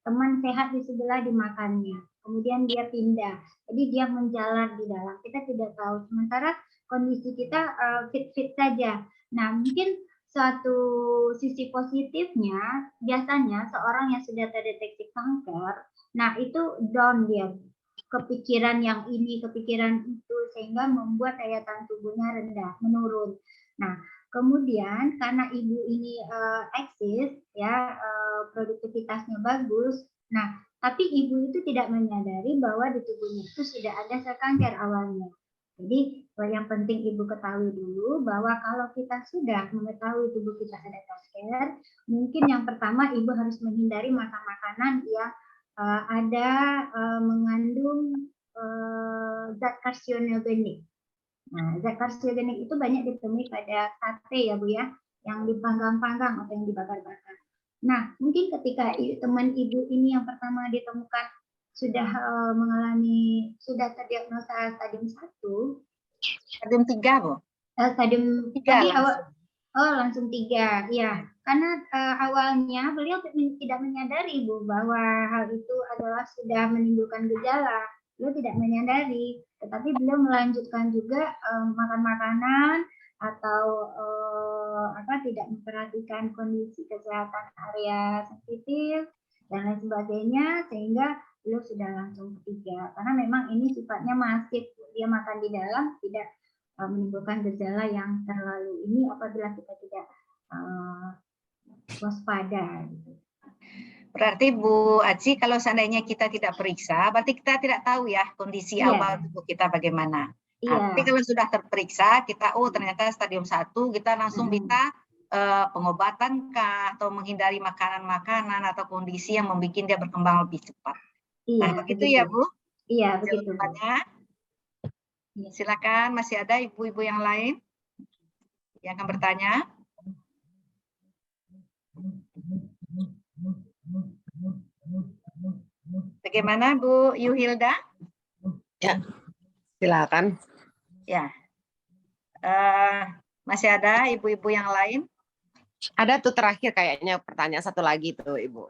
teman sehat di sebelah dimakannya. Kemudian dia pindah. Jadi dia menjalar di dalam. Kita tidak tahu. Sementara kondisi kita fit-fit saja. Nah, mungkin suatu sisi positifnya, biasanya seorang yang sudah terdeteksi kanker, nah itu down dia, kepikiran yang ini, kepikiran itu, sehingga membuat daya tahan tubuhnya rendah, menurun. Nah, kemudian karena ibu ini eksis, ya produktivitasnya bagus, nah tapi ibu itu tidak menyadari bahwa di tubuhnya itu sudah ada sel kanker awalnya. Jadi yang penting Ibu ketahui dulu bahwa kalau kita sudah mengetahui tubuh kita ada kanker, mungkin yang pertama Ibu harus menghindari makan makanan yang ada mengandung zat karsinogenik. Nah, zat karsinogenik itu banyak ditemui pada sate ya Bu ya, yang dipanggang-panggang atau yang dibakar-bakar. Nah, mungkin ketika teman Ibu ini yang pertama ditemukan sudah sudah terdiagnosa stadium 1, stadium 3 Bu. Stadium 3 tadi langsung 3 ya, karena awalnya beliau tidak menyadari Bu bahwa hal itu adalah sudah menimbulkan gejala. Beliau tidak menyadari, tetapi beliau melanjutkan juga makan makanan atau tidak memperhatikan kondisi kesehatan area sensitif dan lain sebagainya, sehingga beliau sudah langsung ketiga. Karena memang ini sifatnya masif, dia makan di dalam, tidak menimbulkan gejala yang terlalu ini apabila kita tidak waspada. Gitu. Berarti Bu Aci, kalau seandainya kita tidak periksa, berarti kita tidak tahu ya kondisi Iya. awal tubuh kita bagaimana. Nah, Iya. tapi kalau sudah terperiksa, kita ternyata stadium 1, kita langsung minta pengobatan kah, atau menghindari makanan-makanan atau kondisi yang membuat dia berkembang lebih cepat. Iya, Nah, begitu ya Bu? Iya, begitu Bu. Jawabannya. Silakan, masih ada ibu-ibu yang lain yang akan bertanya? Bagaimana Bu Yuhilda? Ya, silakan. Ya, masih ada ibu-ibu yang lain? Ada tuh terakhir kayaknya pertanyaan satu lagi tuh Ibu.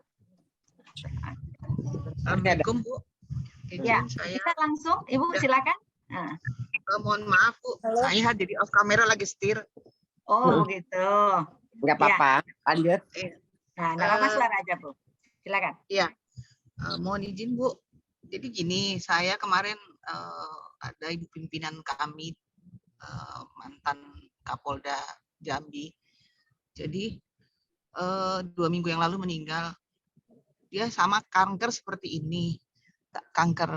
Assalamualaikum Bu. Ya, bisa langsung, Ibu silakan. Mohon maaf Bu, saya hadir di off kamera lagi setir. Oh begitu. Nggak apa-apa, lanjut. Nah, nggak apa-apa, suara aja Bu. Silakan. Iya, mohon izin Bu. Jadi gini, saya kemarin ada ibu pimpinan kami, mantan Kapolda Jambi. Jadi 2 minggu yang lalu meninggal. Dia sama kanker seperti ini, kanker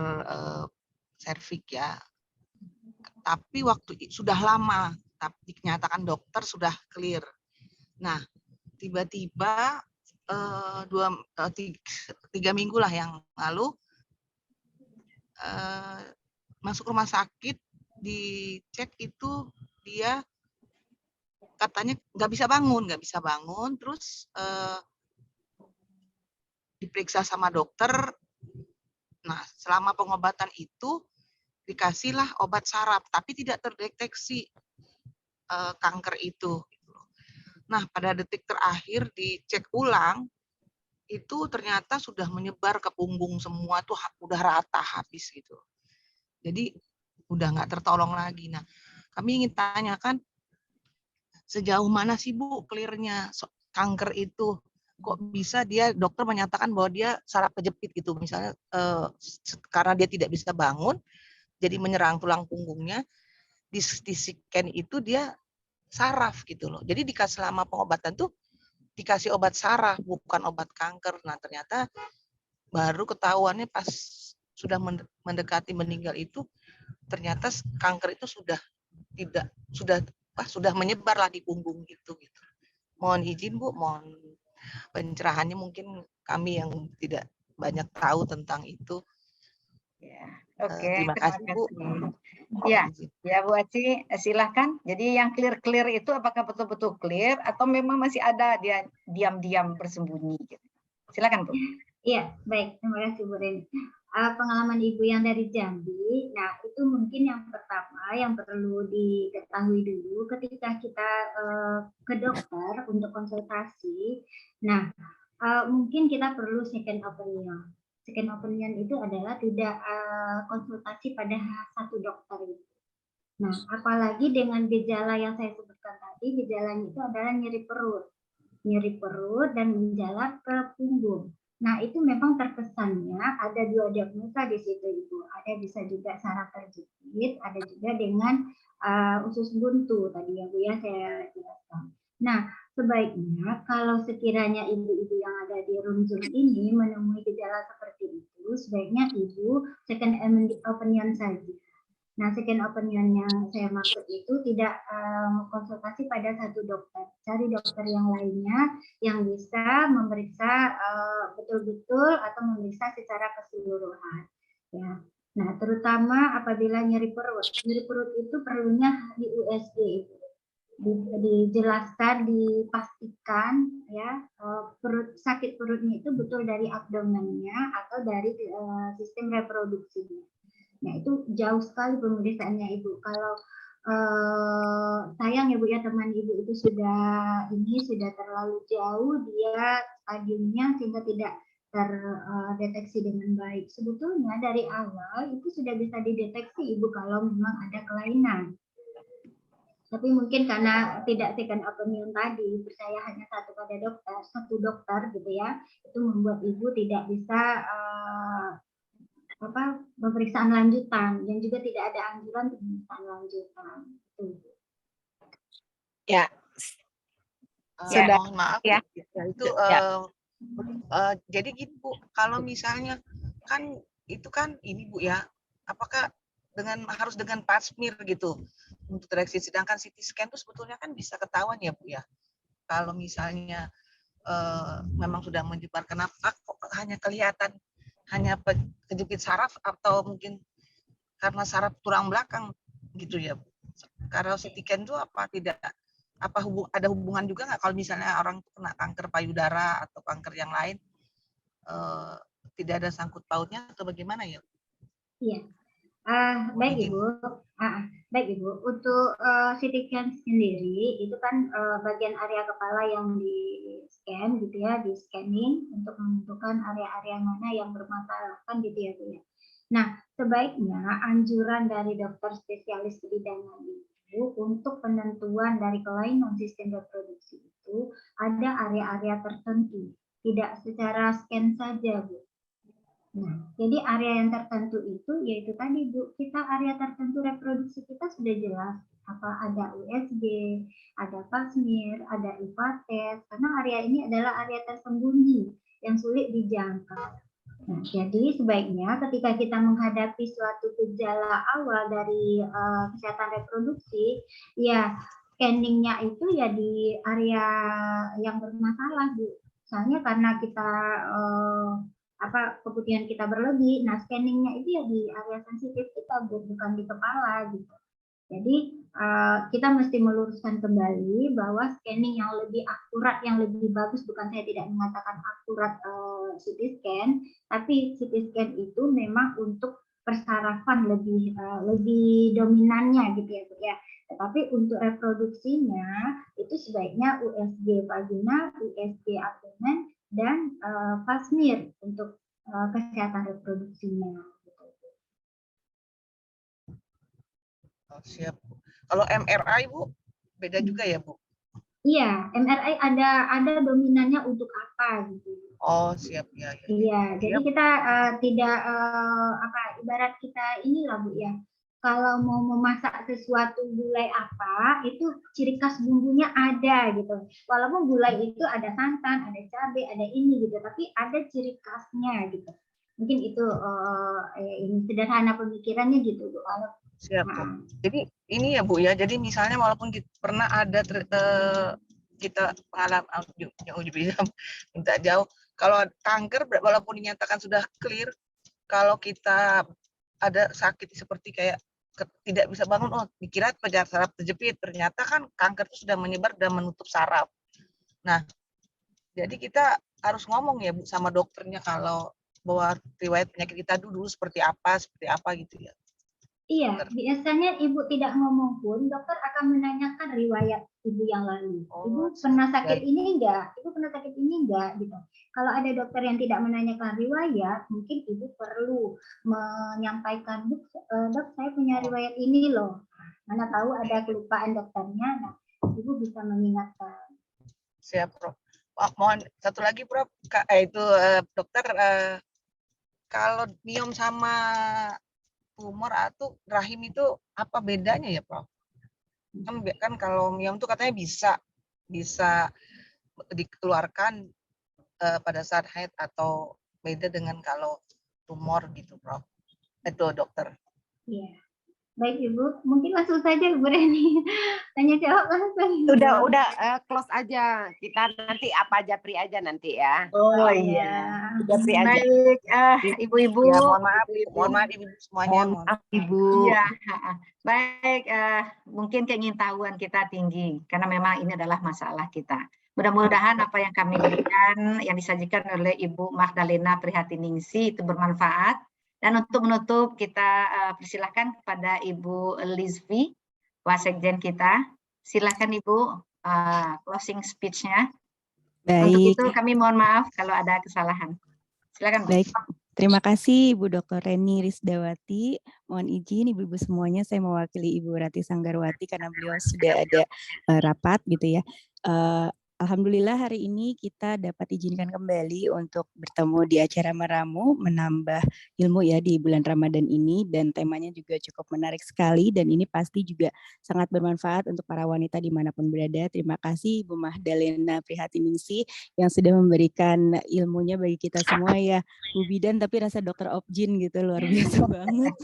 serviks ya. Tapi waktu sudah lama, tapi dinyatakan dokter sudah clear. Nah, tiba-tiba 3 minggu lah yang lalu masuk rumah sakit, dicek itu dia katanya nggak bisa bangun, terus diperiksa sama dokter. Nah, selama pengobatan itu dikasihlah obat saraf, tapi tidak terdeteksi kanker itu. Nah, pada detik terakhir dicek ulang, itu ternyata sudah menyebar ke punggung semua, tuh udah rata habis gitu. Jadi udah nggak tertolong lagi. Nah, kami ingin tanyakan sejauh mana sih Bu clear-nya kanker itu? Kok bisa dia dokter menyatakan bahwa dia saraf kejepit gitu, misalnya karena dia tidak bisa bangun, jadi menyerang tulang punggungnya, di scan itu dia saraf gitu loh. Jadi selama pengobatan tuh dikasih obat saraf, bukan obat kanker. Nah, ternyata baru ketahuannya pas sudah mendekati meninggal itu, ternyata kanker itu sudah menyebar lah di punggung gitu. Mohon izin Bu, mohon pencerahannya, mungkin kami yang tidak banyak tahu tentang itu. Ya, oke. Terima kasih Bu. Ya Bu Aci, silahkan. Jadi yang clear itu apakah betul-betul clear atau memang masih ada dia diam-diam bersembunyi? Gitu. Silakan Bu. Iya, baik. Terima kasih Bu Reni. Pengalaman Ibu yang dari Jambi, nah itu mungkin yang pertama yang perlu diketahui dulu ketika kita ke dokter untuk konsultasi. Nah, mungkin kita perlu second opinion. Second opinion itu adalah tidak konsultasi pada satu dokter. Nah, apalagi dengan gejala yang saya sebutkan tadi, gejalanya itu adalah nyeri perut dan menjalar ke punggung. Nah, itu memang terkesannya ada 2 diagnosa di situ Ibu. Ada bisa juga saraf terjepit, ada juga dengan usus buntu tadi ya Bu ya saya jelaskan. Nah, sebaiknya kalau sekiranya ibu-ibu yang ada di room Zoom ini menemui gejala seperti itu, sebaiknya Ibu second opinion saja. Nah, second opinion yang saya maksud itu tidak konsultasi pada satu dokter. Cari dokter yang lainnya yang bisa memeriksa betul-betul atau memeriksa secara keseluruhan. Ya. Nah, terutama apabila nyeri perut. Nyeri perut itu perlunya di USG. Dijelaskan, dipastikan ya sakit perutnya itu betul dari abdomennya atau dari sistem reproduksinya. Nah, itu jauh sekali pemeriksaannya Ibu. Kalau sayang ya Bu ya, teman Ibu itu sudah terlalu jauh dia stadiumnya sehingga tidak terdeteksi dengan baik. Sebetulnya dari awal itu sudah bisa dideteksi Ibu kalau memang ada kelainan. Tapi mungkin karena tidak second opinion tadi, percaya hanya satu dokter gitu ya, itu membuat Ibu tidak bisa pemeriksaan lanjutan dan juga tidak ada anjuran pemeriksaan lanjutan. Ya, Sudah. Mohon maaf ya. ya itu jadi gini Bu, kalau misalnya kan itu kan ini Bu ya, apakah harus dengan pap smear gitu untuk deteksi, sedangkan CT scan itu sebetulnya kan bisa ketahuan ya Bu ya. Kalau misalnya memang sudah menyebar, kenapa kok hanya kelihatan hanya kejepit saraf atau mungkin karena saraf tulang belakang gitu ya Bu. Kalau CT scan itu apa tidak ada hubungan juga nggak kalau misalnya orang kena kanker payudara atau kanker yang lain, tidak ada sangkut pautnya atau bagaimana ya? Iya, baik Ibu. Baik Ibu, untuk CT scan sendiri itu kan bagian area kepala yang di scan gitu ya, di scanning untuk menentukan area-area mana yang bermasalah kan gitu ya Bu ya. Nah, sebaiknya anjuran dari dokter spesialis kebidanan itu untuk penentuan dari kelainan sistem reproduksi itu ada area-area tertentu, tidak secara scan saja Bu. Nah, jadi area yang tertentu itu yaitu tadi Bu, kita area tertentu reproduksi kita sudah jelas apa ada USG, ada pap smear, ada IVA test, karena area ini adalah area tersembunyi yang sulit dijangkau. Nah, jadi sebaiknya ketika kita menghadapi suatu gejala awal dari kesehatan reproduksi, ya scanningnya itu ya di area yang bermasalah, Bu. Misalnya karena kita keputihan kita berlebih, nah scanningnya itu ya di area sensitif kita, Bu, bukan di kepala gitu. Jadi kita mesti meluruskan kembali bahwa scanning yang lebih akurat, yang lebih bagus, bukan saya tidak mengatakan akurat CT scan, tapi CT scan itu memang untuk persarafan lebih dominannya gitu ya Bu ya. Tetapi untuk reproduksinya itu sebaiknya USG vagina, USG abdomen, dan pap smear untuk kesehatan reproduksinya. Oh, siap. Kalau MRI Bu, beda juga ya Bu? Iya, MRI ada dominannya untuk apa gitu. Oh, siap ya. Iya, jadi kita tidak ibarat kita inilah Bu ya. Kalau mau memasak sesuatu gulai apa, itu ciri khas bumbunya ada gitu. Walaupun gulai itu ada santan, ada cabai, ada ini gitu, tapi ada ciri khasnya gitu. Mungkin itu ini sederhana pemikirannya gitu Bu. Siap Bu. Jadi ini ya Bu ya, jadi misalnya walaupun pernah ada kita pengalaman minta jauh, kalau kanker walaupun dinyatakan sudah clear, kalau kita ada sakit seperti kayak tidak bisa bangun, oh dikira saraf terjepit, ternyata kan kanker itu sudah menyebar dan menutup saraf. Nah, jadi kita harus ngomong ya Bu sama dokternya kalau bahwa riwayat penyakit kita dulu seperti apa gitu ya. Iya, biasanya Ibu tidak ngomong pun, dokter akan menanyakan riwayat Ibu yang lalu. Ibu pernah sakit ini enggak? Ibu pernah sakit ini enggak? Gitu. Kalau ada dokter yang tidak menanyakan riwayat, mungkin Ibu perlu menyampaikan, dok saya punya riwayat ini loh. Mana tahu ada kelupaan dokternya, nah Ibu bisa mengingatkan. Siap, Prof. Mohon satu lagi, Prof. Dokter, kalau miom sama tumor atau rahim itu apa bedanya ya, Prof? Kan kalau miom itu katanya bisa dikeluarkan pada saat haid atau beda dengan kalau tumor gitu, Prof. Itu dokter. Iya. Baik Ibu, mungkin langsung saja Ibu Reni tanya jawab langsung. Udah close aja. Kita nanti apa Japri aja nanti ya. Oh iya. Japri aja. Baik, ibu-ibu. Ya, mohon maaf ibu semuanya. Mohon maaf Ibu. Iya. Baik, mungkin keingin-tahuan kita tinggi karena memang ini adalah masalah kita. Mudah-mudahan apa yang kami berikan, yang disajikan oleh Ibu Magdalena Prihatiningsih itu bermanfaat. Dan untuk menutup kita persilahkan kepada Ibu Lizvi, Wasekjen kita. Silakan Ibu closing speech-nya. Baik. Untuk itu kami mohon maaf kalau ada kesalahan. Silakan Bu. Baik. Terima kasih Ibu Dr. Reni Risdawati. Mohon izin Ibu-ibu semuanya saya mewakili Ibu Rati Sanggarwati karena beliau sudah ada rapat gitu ya. Alhamdulillah hari ini kita dapat izinkan kembali untuk bertemu di acara Meramu, menambah ilmu ya di bulan Ramadan ini, dan temanya juga cukup menarik sekali dan ini pasti juga sangat bermanfaat untuk para wanita dimanapun berada. Terima kasih Ibu Mahdalena Prihatiningsih yang sudah memberikan ilmunya bagi kita semua ya. Bu Bidan tapi rasa dokter Opjin gitu, luar biasa banget.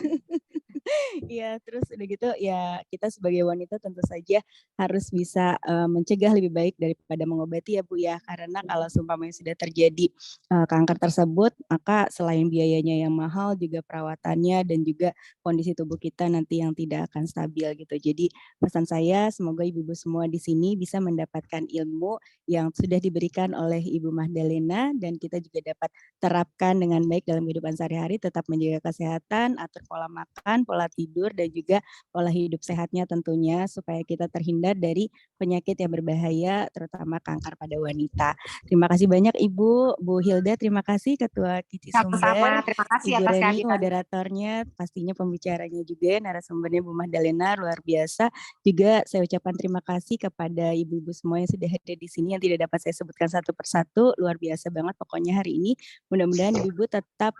Iya, terus udah gitu ya kita sebagai wanita tentu saja harus bisa mencegah lebih baik daripada mengobati ya Bu ya. Karena kalau seumpamanya sudah terjadi kanker tersebut, maka selain biayanya yang mahal juga perawatannya dan juga kondisi tubuh kita nanti yang tidak akan stabil gitu. Jadi pesan saya semoga ibu-ibu semua di sini bisa mendapatkan ilmu yang sudah diberikan oleh Ibu Mahdalena dan kita juga dapat terapkan dengan baik dalam kehidupan sehari-hari, tetap menjaga kesehatan, atur pola makan, pola tidur, dan juga pola hidup sehatnya tentunya supaya kita terhindar dari penyakit yang berbahaya, terutama kanker pada wanita. Terima kasih banyak Ibu, Bu Hilda, terima kasih Ketua Kici Sumber, Sama-sama, terima kasih Ibu atas Reni kehadiran. moderatornya, pastinya pembicaranya juga, narasumbernya Bu Mahdalena, luar biasa. Juga saya ucapkan terima kasih kepada ibu-ibu semua yang sudah hadir di sini yang tidak dapat saya sebutkan satu persatu, luar biasa banget pokoknya hari ini. Mudah-mudahan ibu-ibu tetap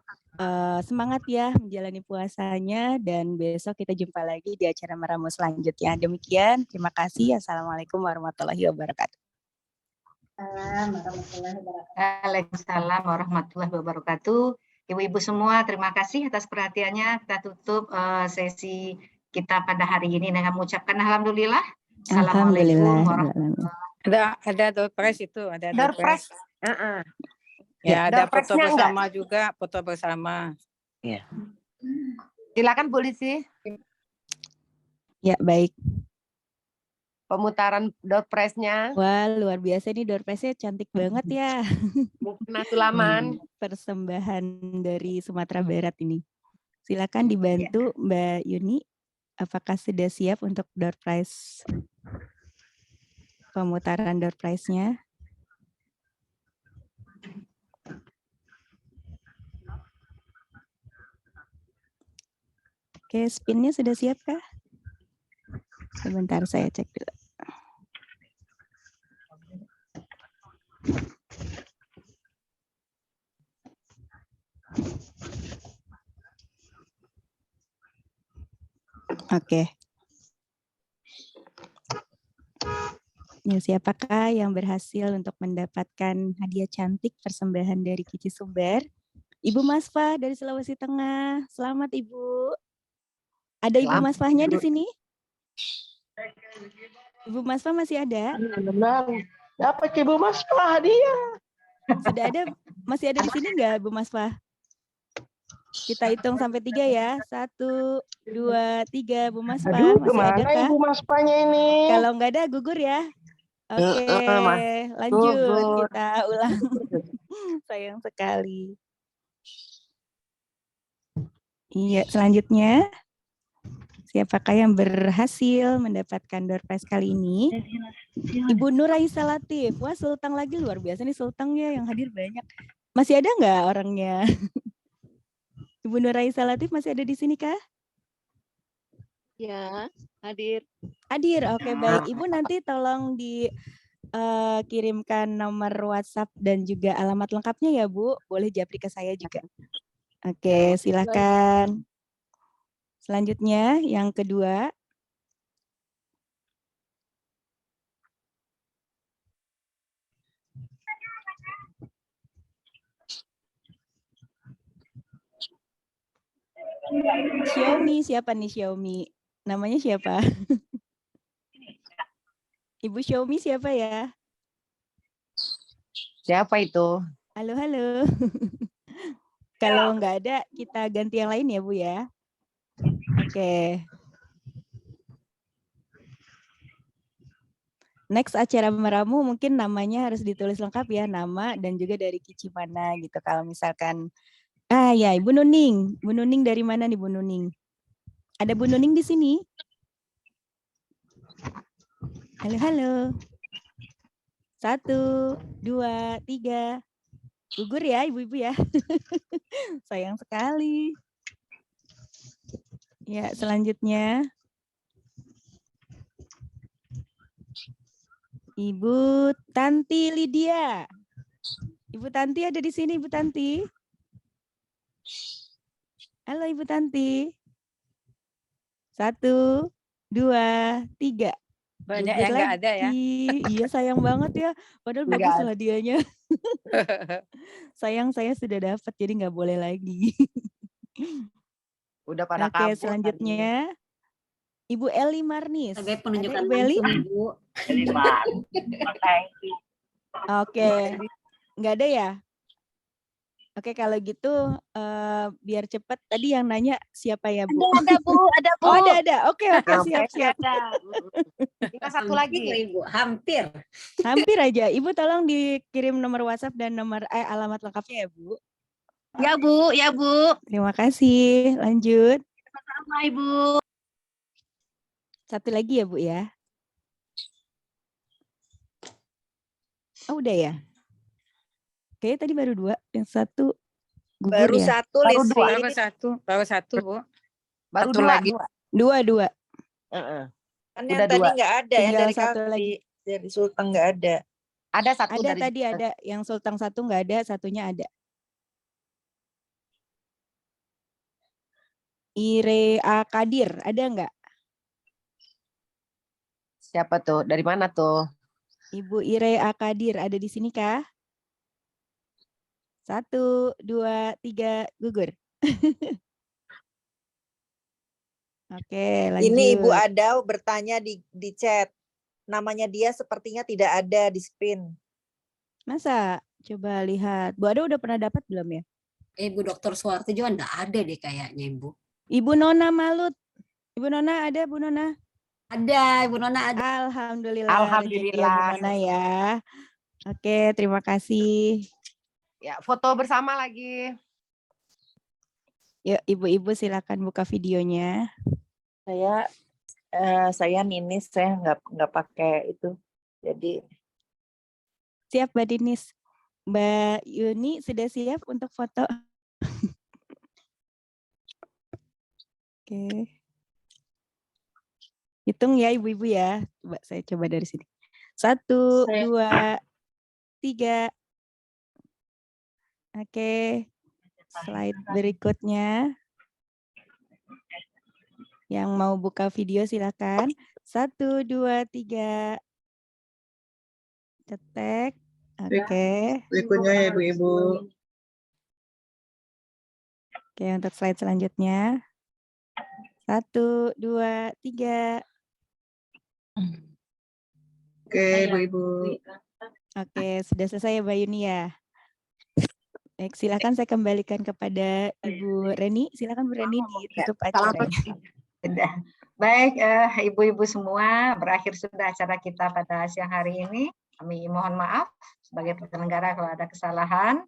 semangat ya menjalani puasanya dan besok kita jumpa lagi di acara Meramu selanjutnya. Demikian, terima kasih. Assalamualaikum warahmatullahi wabarakatuh. Waalaikumsalam warahmatullahi wabarakatuh. Ibu-ibu semua, terima kasih atas perhatiannya. Kita tutup sesi kita pada hari ini dengan mengucapkan alhamdulillah. Assalamualaikum warahmatullahi wabarakatuh. Ada door prize itu, ada Door prize. Ya, ada Door foto prize-nya enggak? bersama juga, foto bersama. Iya. Silakan Bu Lisi. Ya, baik. Pemutaran door prize-nya. Wah, luar biasa ini door prize-nya cantik banget ya. Mukena Sulaman. Persembahan dari Sumatera Barat ini. Silakan dibantu Mbak Yuni. Apakah sudah siap untuk door prize? Pemutaran door prize-nya. Oke, spin-nya sudah siap kah? Sebentar saya cek dulu. Oke. Ya, siapakah yang berhasil untuk mendapatkan hadiah cantik persembahan dari Kici Sumber? Ibu Masfah dari Sulawesi Tengah. Selamat Ibu. Ada Ibu Masfahnya di sini? Ibu Masfah masih ada? Dapat Ibu Masfah hadiah. Sudah ada, masih ada di sini nggak Bu Masfah? Kita hitung sampai 3 ya. 1, 2, 3. Bu Masfah Aduh, masih ada kemana kah? Ibu Masfahnya ini? Kalau nggak ada gugur ya. Oke, lanjut kita ulang. Sayang sekali. Iya, selanjutnya siapakah yang berhasil mendapatkan door prize kali ini? Ibu Nuraisa Latif. Wah, Sultang lagi, luar biasa nih Sultangnya yang hadir banyak. Masih ada nggak orangnya? Ibu Nuraisa Latif masih ada di sini kah? Ya, hadir. Hadir, oke baik. Ibu nanti tolong dikirimkan nomor WhatsApp dan juga alamat lengkapnya ya Bu. Boleh japri ke saya juga. Oke, silakan. Selanjutnya yang kedua. Xiaomi, siapa nih Xiaomi? Namanya siapa? Ibu Xiaomi siapa ya? Siapa itu? Halo, halo. Kalau nggak ada, kita ganti yang lain ya Bu ya. Oke. Next acara Meramu mungkin namanya harus ditulis lengkap ya, nama dan juga dari Kici mana gitu. Kalau misalkan, ya Ibu Nuning. Bu Nuning dari mana nih Bu Nuning? Ada Bu Nuning di sini? Halo, halo. 1, 2, 3. Gugur ya ibu-ibu ya. Sayang sekali. Ya, selanjutnya. Ibu Tanti Lydia. Ibu Tanti ada di sini, Ibu Tanti. Halo Ibu Tanti. 1, 2, 3. Banyak Gugur yang nggak ada ya. lagi. Iya sayang banget ya. Padahal Nggak bagus ada. lah hadiahnya. Sayang saya sudah dapat jadi nggak boleh lagi. Udah pada Oke, kabur tadi. selanjutnya Ibu Eli Marnis. Sebagai Ada penunjukan Ibu Eli? langsung, Ibu. Oke, nggak ada ya? Oke, kalau gitu biar cepat. Tadi yang nanya siapa ya, Bu? Ada Bu, ada Bu. Oh, ada. Oke, siap. Ada. Tinggal satu Hampir, lagi. Ibu, hampir. Hampir aja. Ibu tolong dikirim nomor WhatsApp dan nomor alamat lengkapnya ya, Bu. Ya Bu, ya Bu. Terima kasih. Lanjut. Sama Ibu. Satu lagi ya, Bu ya. Oh, udah ya? Kayaknya tadi baru 2, yang satu gugur Baru ya? satu, Baru Lisri. Baru satu, Bu. Baru Satu 2. lagi. 2. Kan Udah yang tadi 2. nggak ada, yang Tinggal dari satu Kavi, lagi. dari Sultan nggak ada. Ada satu Ada dari tadi ada. Yang Sultan 1 nggak ada, satunya ada. Irea Kadir, ada nggak? Siapa tuh? Dari mana tuh? Ibu Irea Kadir ada di sini kah? 1, 2, 3, gugur. Oke, lanjut. Ini Ibu Adau bertanya di chat. Namanya dia sepertinya tidak ada di screen. Masa? Coba lihat. Bu Ada udah pernah dapat belum ya? Ibu Dr. Suwarti juga enggak ada deh kayaknya, Ibu. Ibu Nona Malut. Ibu Nona ada, Bu Nona? Ada, Ibu Nona ada. Alhamdulillah. Alhamdulillah. rezeki ya, Bu Nona ya. Oke, terima kasih. Ya, foto bersama lagi. Yuk, ibu-ibu silakan buka videonya. Saya Ninis, saya nggak pakai itu. Jadi Siap, Mbak Dinis. Mbak Yuni sudah siap untuk foto? Oke. Hitung ya ibu-ibu ya. Coba saya coba dari sini. 1, 2, 3. Oke. Slide berikutnya. Yang mau buka video silakan. 1, 2, 3. Cetek. Oke. berikutnya ya Ibu-Ibu. Oke, untuk slide selanjutnya. 1, 2, 3. Oke, Ibu-Ibu. Oke, sudah selesai ya Mbak Yuni ya. Baik, silakan saya kembalikan kepada Ibu Reni. Silakan Bu Reni ditutup acaranya. Sudah. Baik, ibu-ibu semua, berakhir sudah acara kita pada siang hari ini. Kami mohon maaf sebagai penyelenggara kalau ada kesalahan.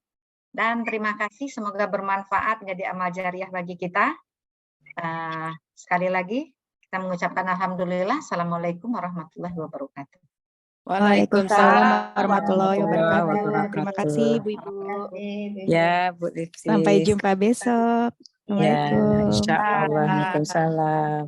Dan terima kasih, semoga bermanfaat menjadi amal jariah bagi kita. Sekali lagi, kita mengucapkan Alhamdulillah. Assalamualaikum warahmatullahi wabarakatuh. Waalaikumsalam warahmatullahi wabarakatuh. Terima kasih Bu-Ibu. Ya, Bu Lipsi. Sampai jumpa besok. Ya, Assalamualaikum. insya Allah. Waalaikumsalam.